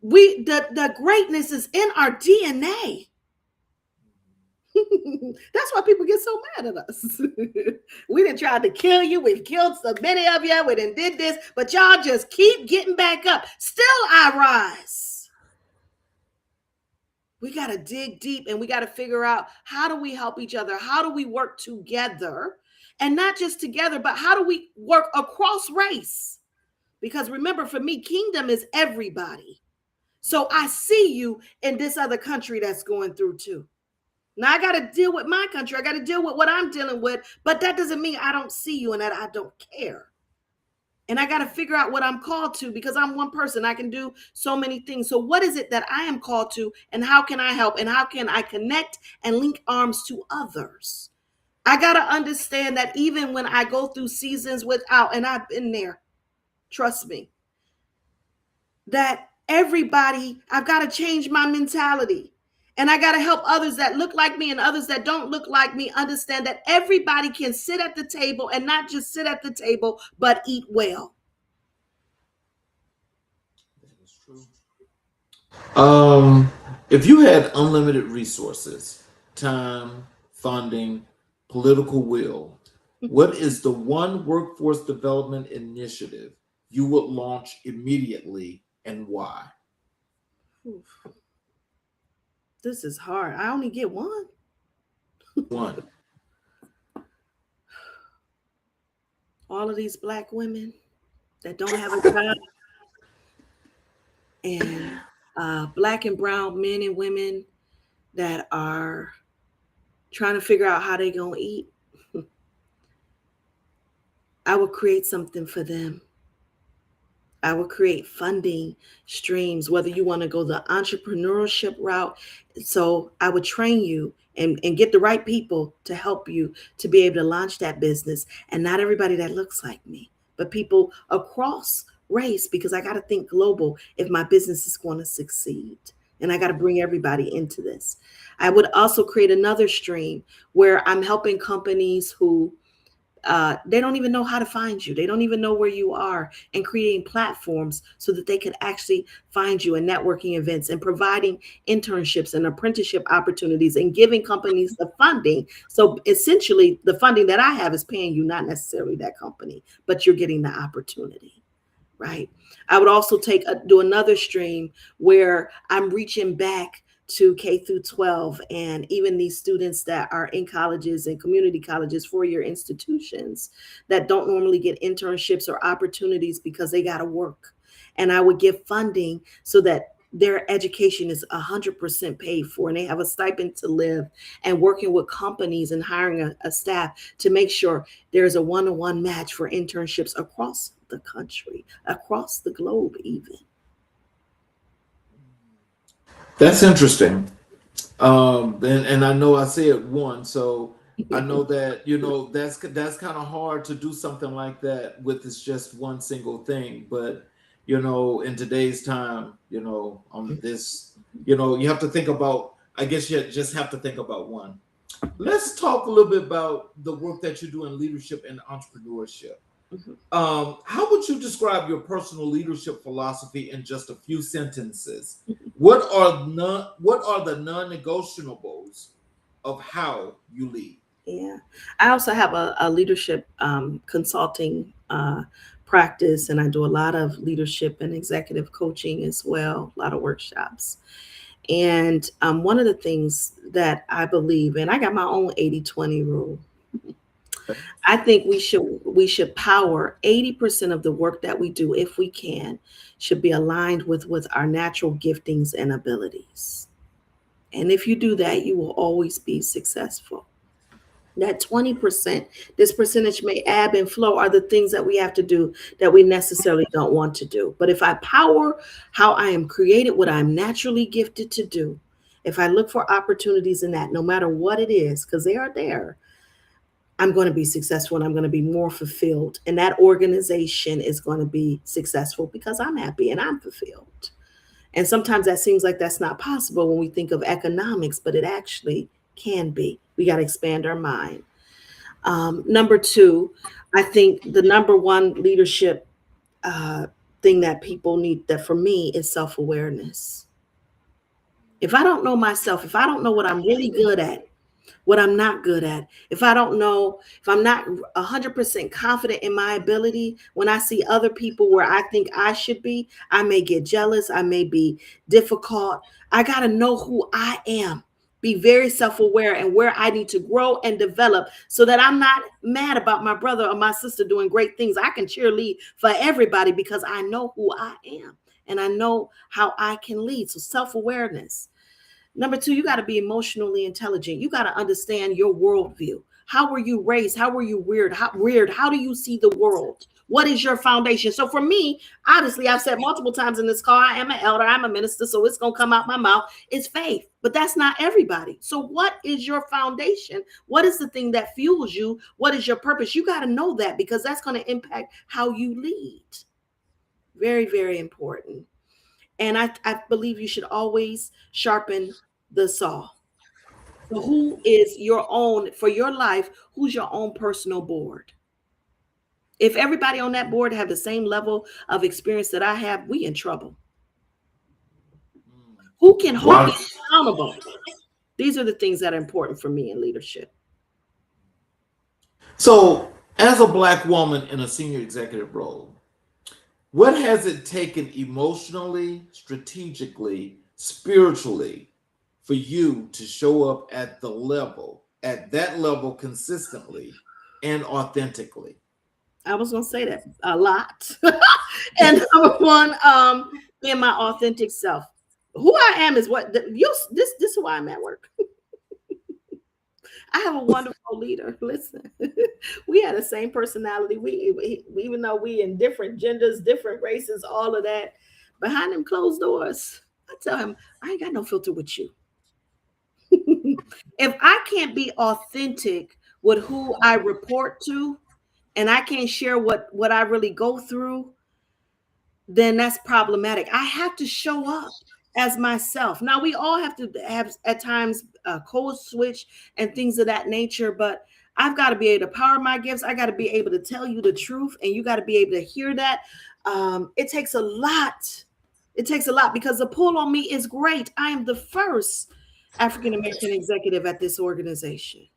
Speaker 3: The greatness is in our DNA. That's why people get so mad at us. We done tried to kill you. We've killed so many of you. We done did this, but y'all just keep getting back up. Still I rise. We got to dig deep and we got to figure out, how do we help each other? How do we work together? And not just together, but how do we work across race? Because remember, for me, kingdom is everybody. So I see you in this other country that's going through too. Now I got to deal with my country. I got to deal with what I'm dealing with, but that doesn't mean I don't see you and that I don't care. And I got to figure out what I'm called to, because I'm one person. I can do so many things. So what is it that I am called to, and how can I help, and how can I connect and link arms to others? I got to understand that even when I go through seasons without, and I've been there, trust me, that everybody, I've got to change my mentality. And I got to help others that look like me and others that don't look like me understand that everybody can sit at the table, and not just sit at the table, but eat well.
Speaker 2: That is true. If you had unlimited resources, time, funding, political will, what is the one workforce development initiative you would launch immediately, and why?
Speaker 3: Oof. This is hard. I only get one.
Speaker 2: One.
Speaker 3: All of these Black women that don't have a job, and Black and brown men and women that are trying to figure out how they're going to eat. I will create something for them. I will create funding streams, whether you want to go the entrepreneurship route. So I would train you and get the right people to help you to be able to launch that business. And not everybody that looks like me, but people across race, because I got to think global if my business is going to succeed. And I got to bring everybody into this. I would also create another stream where I'm helping companies who they don't even know how to find you. They don't even know where you are, and creating platforms so that they could actually find you, and networking events, and providing internships and apprenticeship opportunities, and giving companies the funding. So essentially the funding that I have is paying you, not necessarily that company, but you're getting the opportunity. Right. I would also do another stream where I'm reaching back to K through 12, and even these students that are in colleges and community colleges, four-year institutions, that don't normally get internships or opportunities because they got to work. And I would give funding so that their education is 100% paid for, and they have a stipend to live, and working with companies and hiring a staff to make sure there's a one-to-one match for internships across the country, across the globe even.
Speaker 2: That's interesting. And I know I said one, so I know that, that's kind of hard to do something like that with it's just one single thing. But, in today's time, this, you have to think about, I guess you just have to think about one. Let's talk a little bit about the work that you do in leadership and entrepreneurship. How would you describe your personal leadership philosophy in just a few sentences? What are the non-negotiables of how you lead?
Speaker 3: Yeah, I also have a leadership consulting practice, and I do a lot of leadership and executive coaching as well, a lot of workshops. And one of the things that I believe in, I got my own 80-20 rule. I think we should power 80% of the work that we do, if we can, should be aligned with our natural giftings and abilities. And if you do that, you will always be successful. That 20%, this percentage may ebb and flow, are the things that we have to do that we necessarily don't want to do. But if I power how I am created, what I'm naturally gifted to do, if I look for opportunities in that, no matter what it is, because they are there, I'm going to be successful, and I'm going to be more fulfilled. And that organization is going to be successful because I'm happy and I'm fulfilled. And sometimes that seems like that's not possible when we think of economics, but it actually can be. We got to expand our mind. Number two, I think the number one leadership thing that people need, that for me, is self-awareness. If I don't know myself, if I don't know what I'm really good at, what I'm not good at, if I don't know, if I'm not 100% confident in my ability, when I see other people where I think I should be, I may get jealous, I may be difficult. I got to know who I am, be very self-aware, and where I need to grow and develop, so that I'm not mad about my brother or my sister doing great things. I can cheerlead for everybody because I know who I am and I know how I can lead. So self-awareness. Number two, you got to be emotionally intelligent. You got to understand your worldview. How were you raised? How were you weird? How do you see the world? What is your foundation? So for me, obviously, I've said multiple times in this call, I am an elder, I'm a minister, so it's going to come out my mouth. It's faith, but that's not everybody. So what is your foundation? What is the thing that fuels you? What is your purpose? You got to know that, because that's going to impact how you lead. Very, very important. And I believe you should always sharpen the saw. So who is your own, for your life, who's your own personal board? If everybody on that board have the same level of experience that I have, we in trouble. Who can hold me accountable? These are the things that are important for me in leadership.
Speaker 2: So, as a Black woman in a senior executive role, what has it taken emotionally, strategically, spiritually, for you to show up at that level consistently and authentically?
Speaker 3: I was going to say that a lot. And number one, being my authentic self. Who I am is this is who I am at work. I have a wonderful leader. Listen, we had the same personality. We even though we in different genders, different races, all of that, behind them closed doors, I tell him, I ain't got no filter with you. If I can't be authentic with who I report to, and I can't share what I really go through, then that's problematic. I have to show up as myself. Now, we all have to have at times code switch and things of that nature, but I've got to be able to power my gifts. I got to be able to tell you the truth, and you got to be able to hear that. It takes a lot. It takes a lot because the pull on me is great. I am the first African American executive at this organization.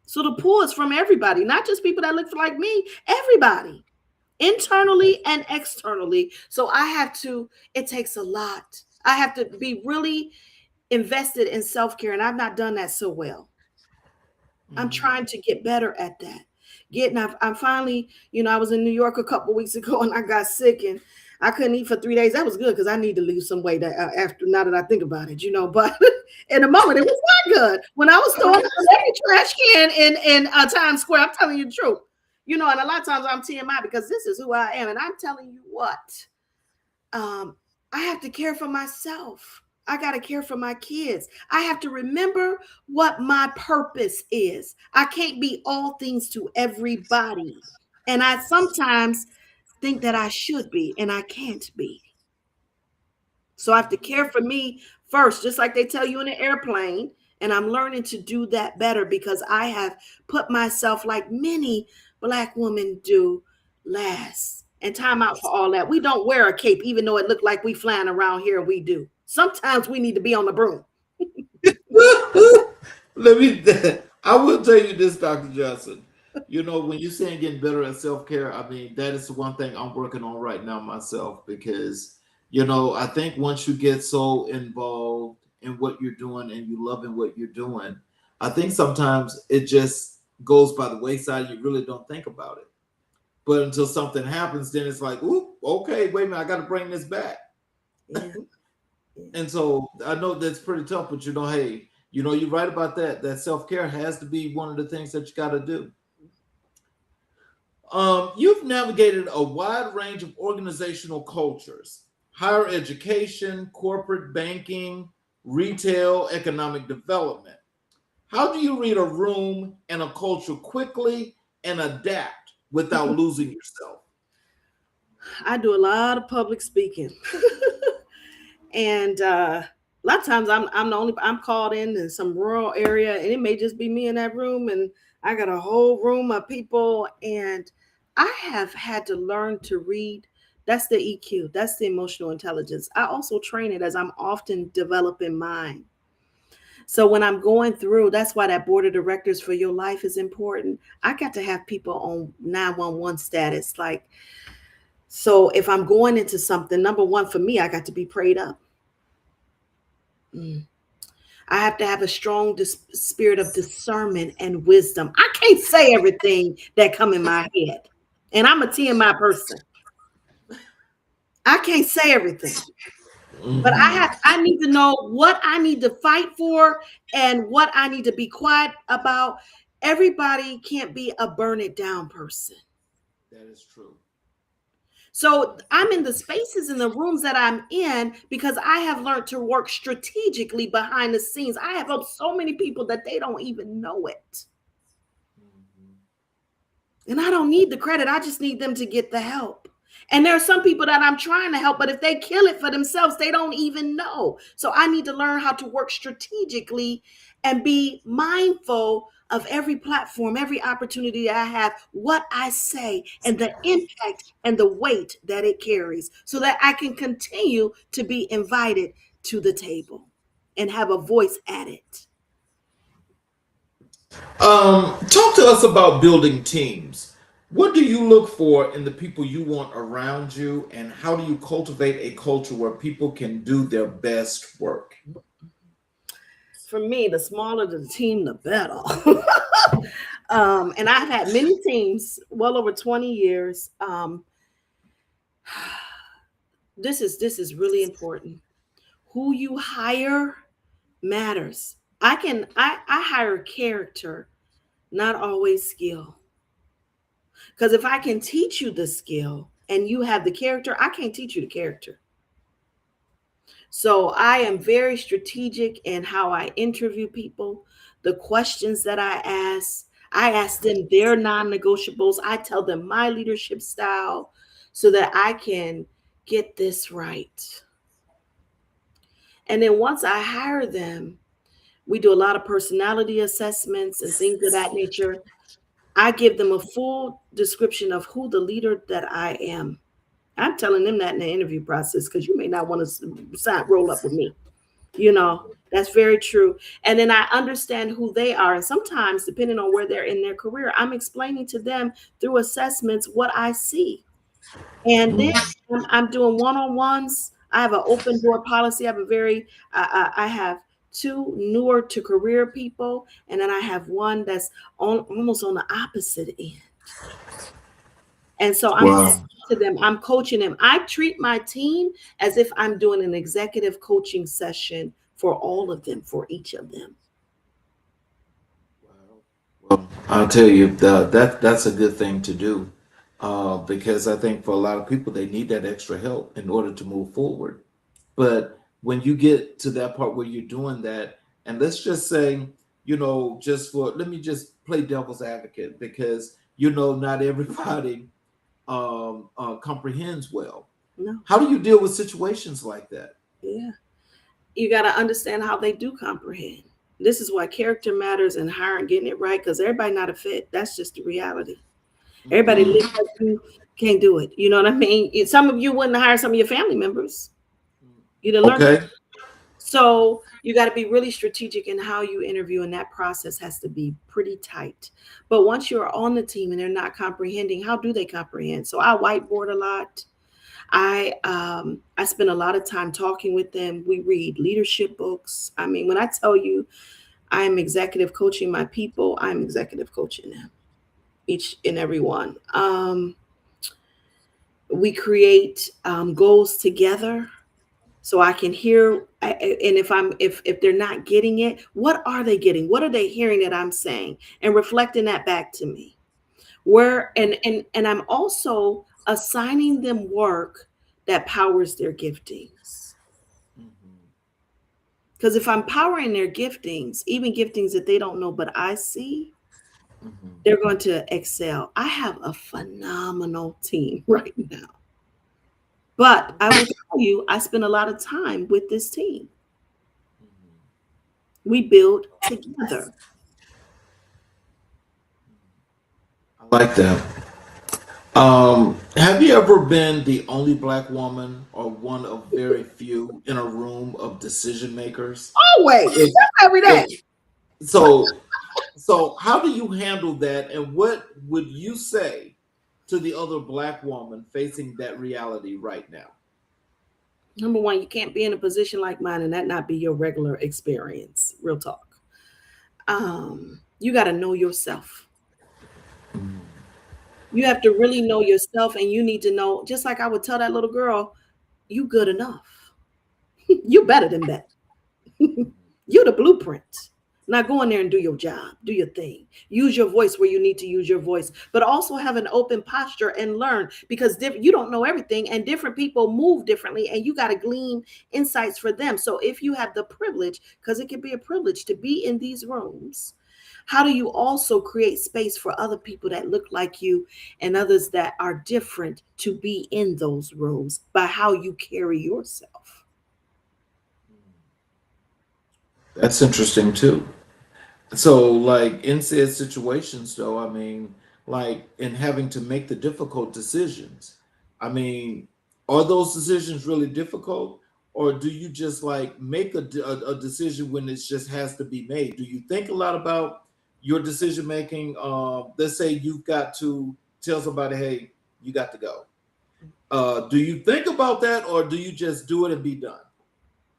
Speaker 3: So the pull is from everybody, not just people that look like me, everybody, internally and externally. So it takes a lot. I have to be really invested in self-care, and I've not done that so well. I'm trying to get better at that. I'm finally, I was in New York a couple weeks ago and I got sick and I couldn't eat for 3 days. That was good because I need to lose some weight after, now that I think about it, but in the moment it was not good. When I was throwing out every trash can in Times Square, I'm telling you the truth, and a lot of times I'm TMI because this is who I am. And I'm telling you what, I have to care for myself. I got to care for my kids. I have to remember what my purpose is. I can't be all things to everybody. And I sometimes think that I should be, and I can't be. So I have to care for me first, just like they tell you in an airplane. And I'm learning to do that better because I have put myself, like many Black women do, last. And time out for all that. We don't wear a cape, even though it looked like we flying around here. We do. Sometimes we need to be on the broom.
Speaker 2: I will tell you this, Dr. Johnson. When you're saying getting better at self-care, I mean, that is the one thing I'm working on right now myself because, I think once you get so involved in what you're doing and you loving what you're doing, I think sometimes it just goes by the wayside. You really don't think about it. But until something happens, then it's like, ooh, okay, wait a minute, I got to bring this back. Yeah. And so I know that's pretty tough, but hey, you're right about that. That self-care has to be one of the things that you got to do. You've navigated a wide range of organizational cultures: higher education, corporate banking, retail, economic development. How do you read a room and a culture quickly and adapt without losing yourself?
Speaker 3: I do a lot of public speaking. And a lot of times I'm called in some rural area, and it may just be me in that room, and I got a whole room of people, and I have had to learn to read. That's the EQ. That's the emotional intelligence. I also train it as I'm often developing mine. So when I'm going through, that's why that board of directors for your life is important. I got to have people on 911 status. So if I'm going into something, number one, for me, I got to be prayed up. I have to have a strong spirit of discernment and wisdom. I can't say everything that come in my head. And I'm a TMI person. I can't say everything. But I need to know what I need to fight for and what I need to be quiet about. Everybody can't be a burn it down person.
Speaker 2: That is true.
Speaker 3: So I'm in the spaces in the rooms that I'm in because I have learned to work strategically behind the scenes. I have helped so many people that they don't even know it. And I don't need the credit. I just need them to get the help. And there are some people that I'm trying to help, but if they kill it for themselves, they don't even know. So I need to learn how to work strategically and be mindful of every platform, every opportunity I have, what I say, and the impact and the weight that it carries so that I can continue to be invited to the table and have a voice at it.
Speaker 2: Talk to us about building teams. What do you look for in the people you want around you, and how do you cultivate a culture where people can do their best work?
Speaker 3: For me, the smaller the team, the better. And I've had many teams, well over 20 years. This is really important. Who you hire matters. I hire character, not always skill. Because if I can teach you the skill and you have the character, I can't teach you the character. So I am very strategic in how I interview people, the questions that I ask them their non-negotiables. I tell them my leadership style so that I can get this right. And then once I hire them, We do a lot of personality assessments and things of that nature. I give them a full description of who the leader that I am. I'm telling them that in the interview process because you may not want to roll up with me. That's very true. And then I understand who they are. And sometimes, depending on where they're in their career, I'm explaining to them through assessments what I see. And then I'm doing one-on-ones. I have an open door policy. I have two newer to career people, and then I have one that's almost on the opposite end. And so I'm to them, I'm coaching them. I treat my team as if I'm doing an executive coaching session for all of them, for each of them.
Speaker 2: Well, I'll tell you that's a good thing to do, because I think for a lot of people they need that extra help in order to move forward. But when you get to that part where you're doing that, and let's just say, let me just play devil's advocate because not everybody comprehends well.
Speaker 3: No.
Speaker 2: How do you deal with situations like that?
Speaker 3: Yeah. You got to understand how they do comprehend. This is why character matters and hiring, getting it right, because everybody not a fit. That's just the reality. Everybody lives like you can't do it. You know what I mean? Some of you wouldn't hire some of your family members. You didn't learn.
Speaker 2: Okay.
Speaker 3: So you got to be really strategic in how you interview, and that process has to be pretty tight. But once you're on the team and they're not comprehending, how do they comprehend? So I whiteboard a lot. I spend a lot of time talking with them. We read leadership books. I mean, when I tell you I'm executive coaching my people, I'm executive coaching them, each and every one. We create goals together. So I can hear, and if they're not getting it, what are they getting? What are they hearing that I'm saying? And reflecting that back to me. And I'm also assigning them work that powers their giftings. Because if I'm powering their giftings, even giftings that they don't know, but I see, they're going to excel. I have a phenomenal team right now. But I will tell you, I spend a lot of time with this team. We build together.
Speaker 2: I like that. Have you ever been the only Black woman or one of very few in a room of decision makers?
Speaker 3: Always, every day.
Speaker 2: So how do you handle that, and what would you say to the other Black woman facing that reality right now?
Speaker 3: Number one, you can't be in a position like mine and that not be your regular experience. Real talk. You got to know yourself. You have to really know yourself, and you need to know, just like I would tell that little girl, you good enough. You better than that. You're the blueprint. Now go in there and do your job, do your thing. Use your voice where you need to use your voice, but also have an open posture and learn, because you don't know everything and different people move differently, and you got to glean insights for them. So if you have the privilege, because it can be a privilege to be in these rooms, how do you also create space for other people that look like you and others that are different to be in those rooms by how you carry yourself?
Speaker 2: That's interesting too. So, like in said situations, though, I mean, like in having to make the difficult decisions, I mean, are those decisions really difficult, or do you just like make a decision when it just has to be made? Do you think a lot about your decision making? Let's say you've got to tell somebody, "Hey, you got to go." Do you think about that, or do you just do it and be done?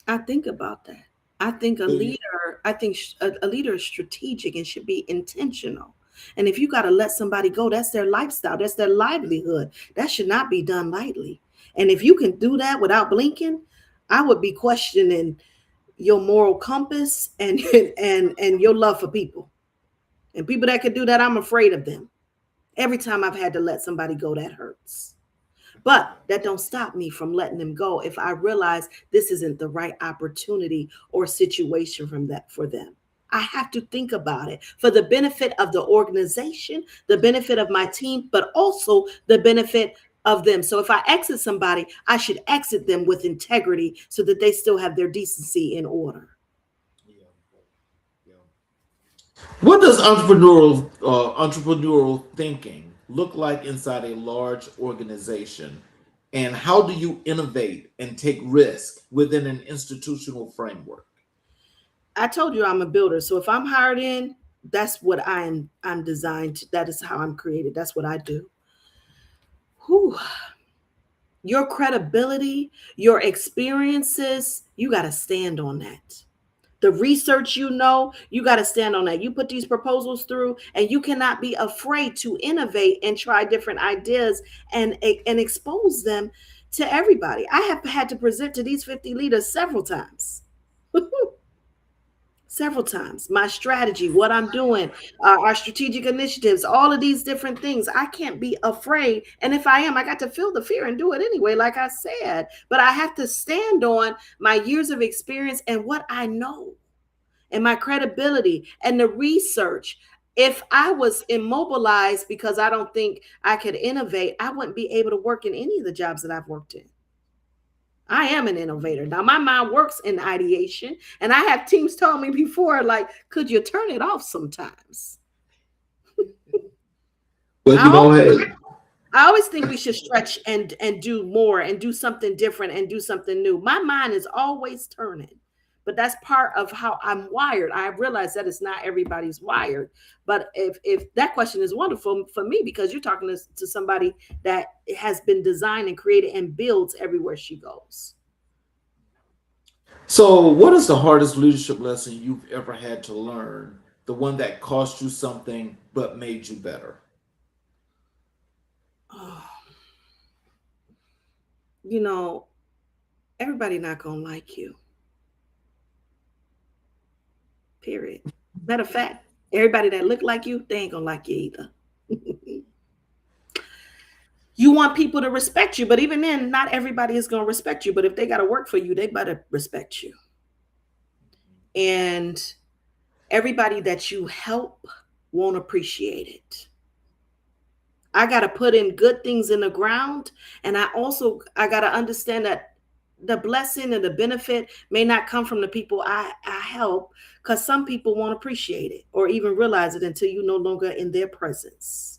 Speaker 3: I think about that. I think a leader is strategic and should be intentional. And if you got to let somebody go, that's their lifestyle, that's their livelihood. That should not be done lightly. And if you can do that without blinking, I would be questioning your moral compass and and your love for people. And people that could do that, I'm afraid of them. Every time I've had to let somebody go, that hurts. But that don't stop me from letting them go if I realize this isn't the right opportunity or situation for them. I have to think about it for the benefit of the organization, the benefit of my team, but also the benefit of them. So if I exit somebody, I should exit them with integrity so that they still have their decency in order.
Speaker 2: What does entrepreneurial thinking look like inside a large organization? And how do you innovate and take risk within an institutional framework?
Speaker 3: I told you I'm a builder. So if I'm hired in, that's what I'm designed to, that is how I'm created. That's what I do. Whew. Your credibility, your experiences, you got to stand on that. The research, you got to stand on that. You put these proposals through, and you cannot be afraid to innovate and try different ideas and expose them to everybody. I have had to present to these 50 leaders several times. Several times. My strategy, what I'm doing, our strategic initiatives, all of these different things. I can't be afraid. And if I am, I got to feel the fear and do it anyway, like I said. But I have to stand on my years of experience and what I know and my credibility and the research. If I was immobilized because I don't think I could innovate, I wouldn't be able to work in any of the jobs that I've worked in. I am an innovator. Now, my mind works in ideation, and I have teams tell me before, like, could you turn it off sometimes?
Speaker 2: Well,
Speaker 3: I always think we should stretch and do more and do something different and do something new. My mind is always turning, but that's part of how I'm wired. I realize that it's not everybody's wired, but if that question is wonderful for me, because you're talking to somebody that has been designed and created and builds everywhere she goes.
Speaker 2: So, what is the hardest leadership lesson you've ever had to learn? The one that cost you something but made you better?
Speaker 3: Oh, everybody not gonna like you. Period. Matter of fact, everybody that look like you, they ain't gonna like you either. You want people to respect you, but even then, not everybody is gonna respect you. But if they gotta work for you, they better respect you. And everybody that you help won't appreciate it. I gotta put in good things in the ground, and I gotta understand that the blessing and the benefit may not come from the people I help, because some people won't appreciate it or even realize it until you're no longer in their presence.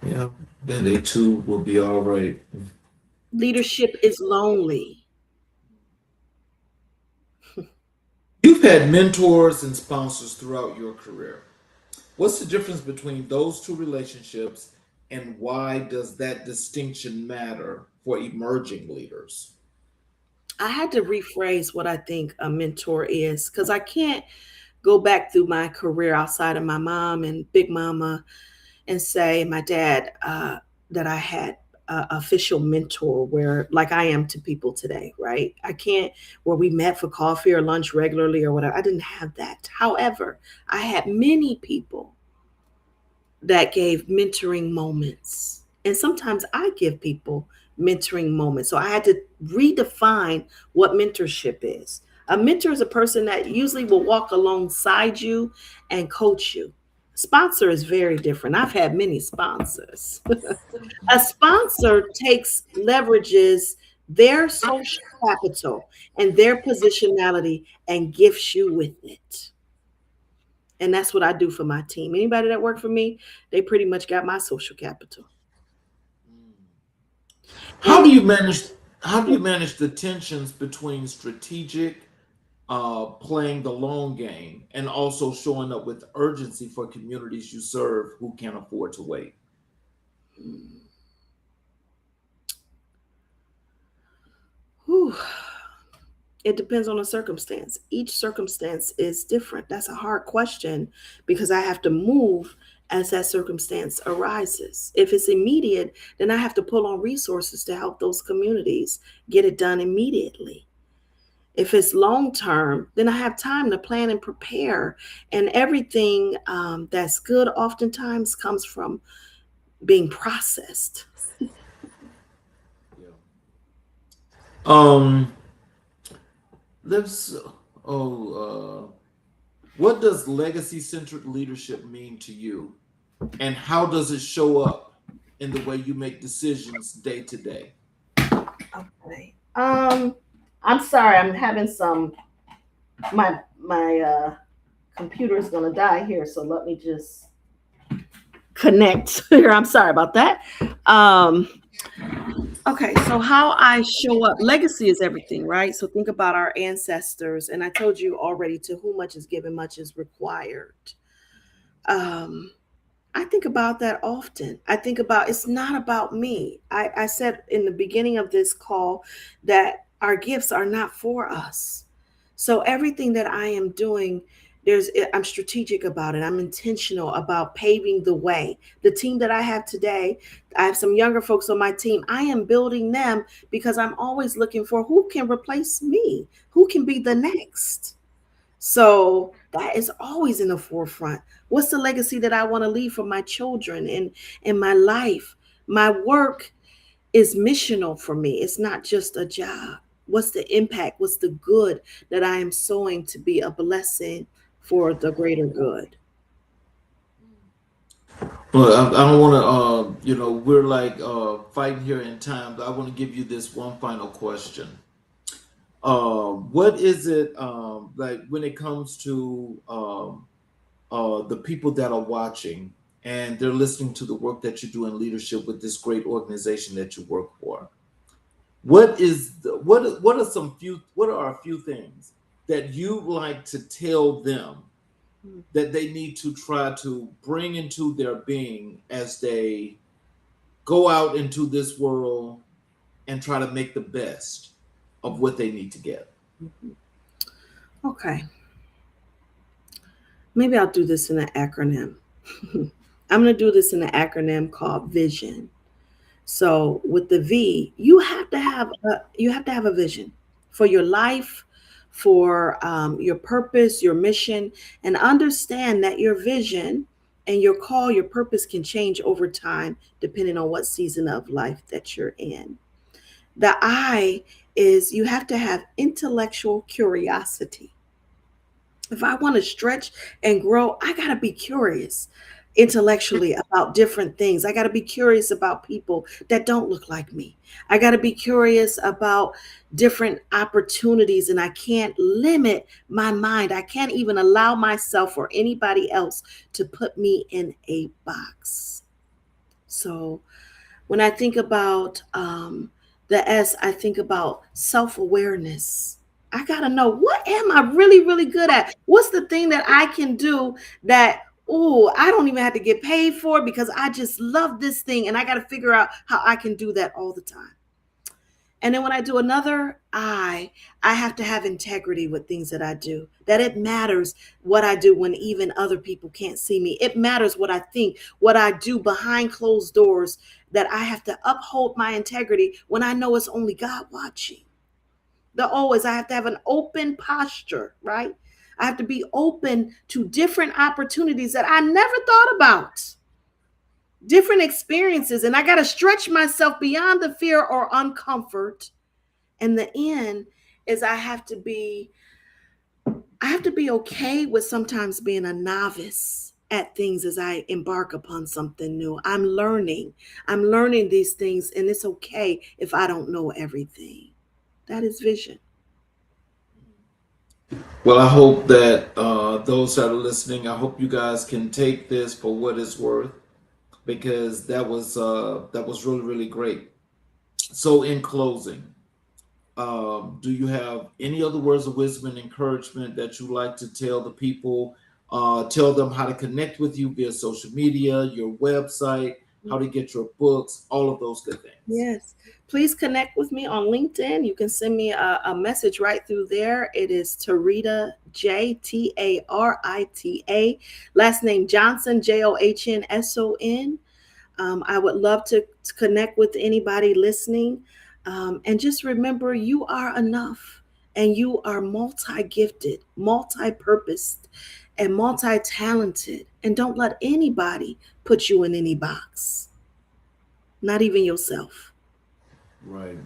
Speaker 2: Yeah, then they too will be all right.
Speaker 3: Leadership is lonely.
Speaker 2: You've had mentors and sponsors throughout your career. What's the difference between those two relationships, and why does that distinction matter for emerging leaders?
Speaker 3: I had to rephrase what I think a mentor is, because I can't go back through my career outside of my mom and Big Mama and say my dad that I had official mentor where, like I am to people today, right? I can't, where we met for coffee or lunch regularly or whatever. I didn't have that. However, I had many people that gave mentoring moments. And sometimes I give people mentoring moments. So I had to redefine what mentorship is. A mentor is a person that usually will walk alongside you and coach you. Sponsor is very different. I've had many sponsors. A sponsor leverages their social capital and their positionality and gifts you with it. And that's what I do for my team. Anybody that worked for me, they pretty much got my social capital.
Speaker 2: How do you manage the tensions between strategic playing the long game and also showing up with urgency for communities you serve who can't afford to wait?
Speaker 3: Whew. It depends on the circumstance. Each circumstance is different. That's a hard question because I have to move as that circumstance arises. If it's immediate, then I have to pull on resources to help those communities get it done immediately. If it's long term, then I have time to plan and prepare. And everything that's good oftentimes comes from being processed.
Speaker 2: Let's. What does legacy-centered leadership mean to you, and how does it show up in the way you make decisions day to day?
Speaker 3: Okay. I'm sorry. I'm having some My computer is gonna die here, so let me just connect here. I'm sorry about that. Um, okay, so how I show up, legacy is everything, right? So think about our ancestors, and I told you already, to whom much is given, much is required. Um, I think about that often. I think about, it's not about me. I said in the beginning of this call that our gifts are not for us. So everything that I am doing, I'm strategic about it. I'm intentional about paving the way. The team that I have today, I have some younger folks on my team. I am building them because I'm always looking for who can replace me, who can be the next. So that is always in the forefront. What's the legacy that I want to leave for my children and in my life? My work is missional for me. It's not just a job. What's the impact? What's the good that I am sowing to be a blessing for the greater good?
Speaker 2: Well, I don't want to, we're like fighting here in time, but I want to give you this one final question. What is it like when it comes to the people that are watching and they're listening to the work that you do in leadership with this great organization that you work for? What are a few things that you like to tell them that they need to try to bring into their being as they go out into this world and try to make the best of what they need to get?
Speaker 3: Okay, maybe I'll do this in an acronym. I'm going to do this in an acronym called VISION. So with the V, you have to have a vision for your life, for your purpose, your mission, and understand that your vision and your call, your purpose can change over time depending on what season of life that you're in. The I is you have to have intellectual curiosity. If I want to stretch and grow, I got to be curious intellectually about different things. I got to be curious about people that don't look like me. I got to be curious about different opportunities, and I can't limit my mind. I can't even allow myself or anybody else to put me in a box. So when I think about the S, I think about self awareness. I got to know, what am I really, really good at? What's the thing that I can do that, oh, I don't even have to get paid for because I just love this thing, and I got to figure out how I can do that all the time. And then when I do another I have to have integrity with things that I do, that it matters what I do when even other people can't see me. It matters what I think, what I do behind closed doors, that I have to uphold my integrity when I know it's only God watching. The O is I have to have an open posture, right? I have to be open to different opportunities that I never thought about, different experiences, and I got to stretch myself beyond the fear or uncomfort. And the N is I have to be okay with sometimes being a novice at things as I embark upon something new. I'm learning these things, and it's okay if I don't know everything. That is vision.
Speaker 2: Well, I hope that those that are listening, I hope you guys can take this for what it's worth, because that was really really great. So, in closing, do you have any other words of wisdom and encouragement that you like to tell the people? Tell them how to connect with you via social media, your website, how to get your books, all of those good things.
Speaker 3: Yes. Please connect with me on LinkedIn. You can send me a message right through there. It is TaRita, JTARITA. Last name Johnson, JOHNSON. I would love to connect with anybody listening. And just remember, you are enough, and you are multi gifted, multi purposed, and multi talented. And don't let anybody put you in any box, not even yourself.
Speaker 2: Right.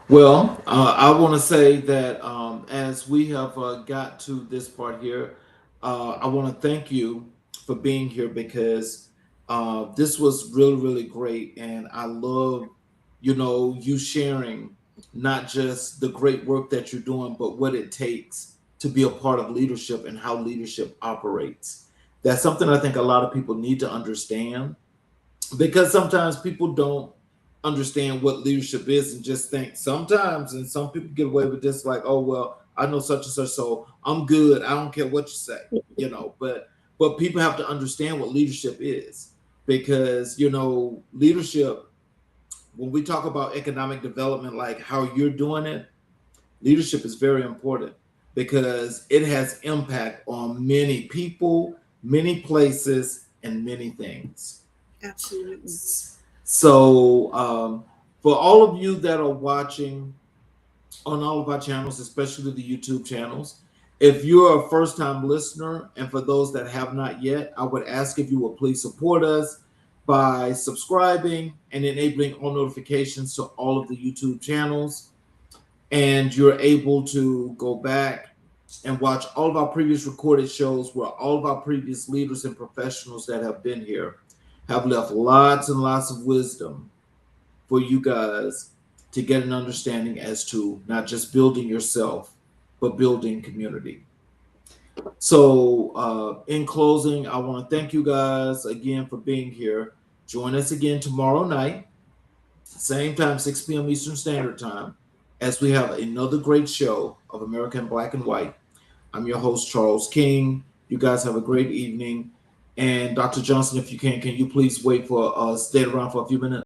Speaker 2: Well, I want to say that as we have got to this part here, I want to thank you for being here, because this was really, really great. And I love, you sharing not just the great work that you're doing, but what it takes to be a part of leadership and how leadership operates. That's something I think a lot of people need to understand, because sometimes people don't understand what leadership is and just think sometimes, and some people get away with just like, oh well, I know such and such, so I'm good, I don't care what you say, but people have to understand what leadership is, because leadership, when we talk about economic development, like how you're doing it, leadership is very important because it has impact on many people, many places, and many things.
Speaker 3: Absolutely.
Speaker 2: So, for all of you that are watching on all of our channels, especially the YouTube channels, if you're a first time listener, and for those that have not yet, I would ask if you would please support us by subscribing and enabling all notifications to all of the YouTube channels. And you're able to go back and watch all of our previous recorded shows where all of our previous leaders and professionals that have been here have left lots and lots of wisdom for you guys to get an understanding as to not just building yourself, but building community. So in closing, I want to thank you guys again for being here. Join us again tomorrow night, same time, 6 p.m. Eastern Standard Time, as we have another great show of American Black and White. I'm your host, Charles King. You guys have a great evening. And Dr. Johnson, if you can you please stay around for a few minutes?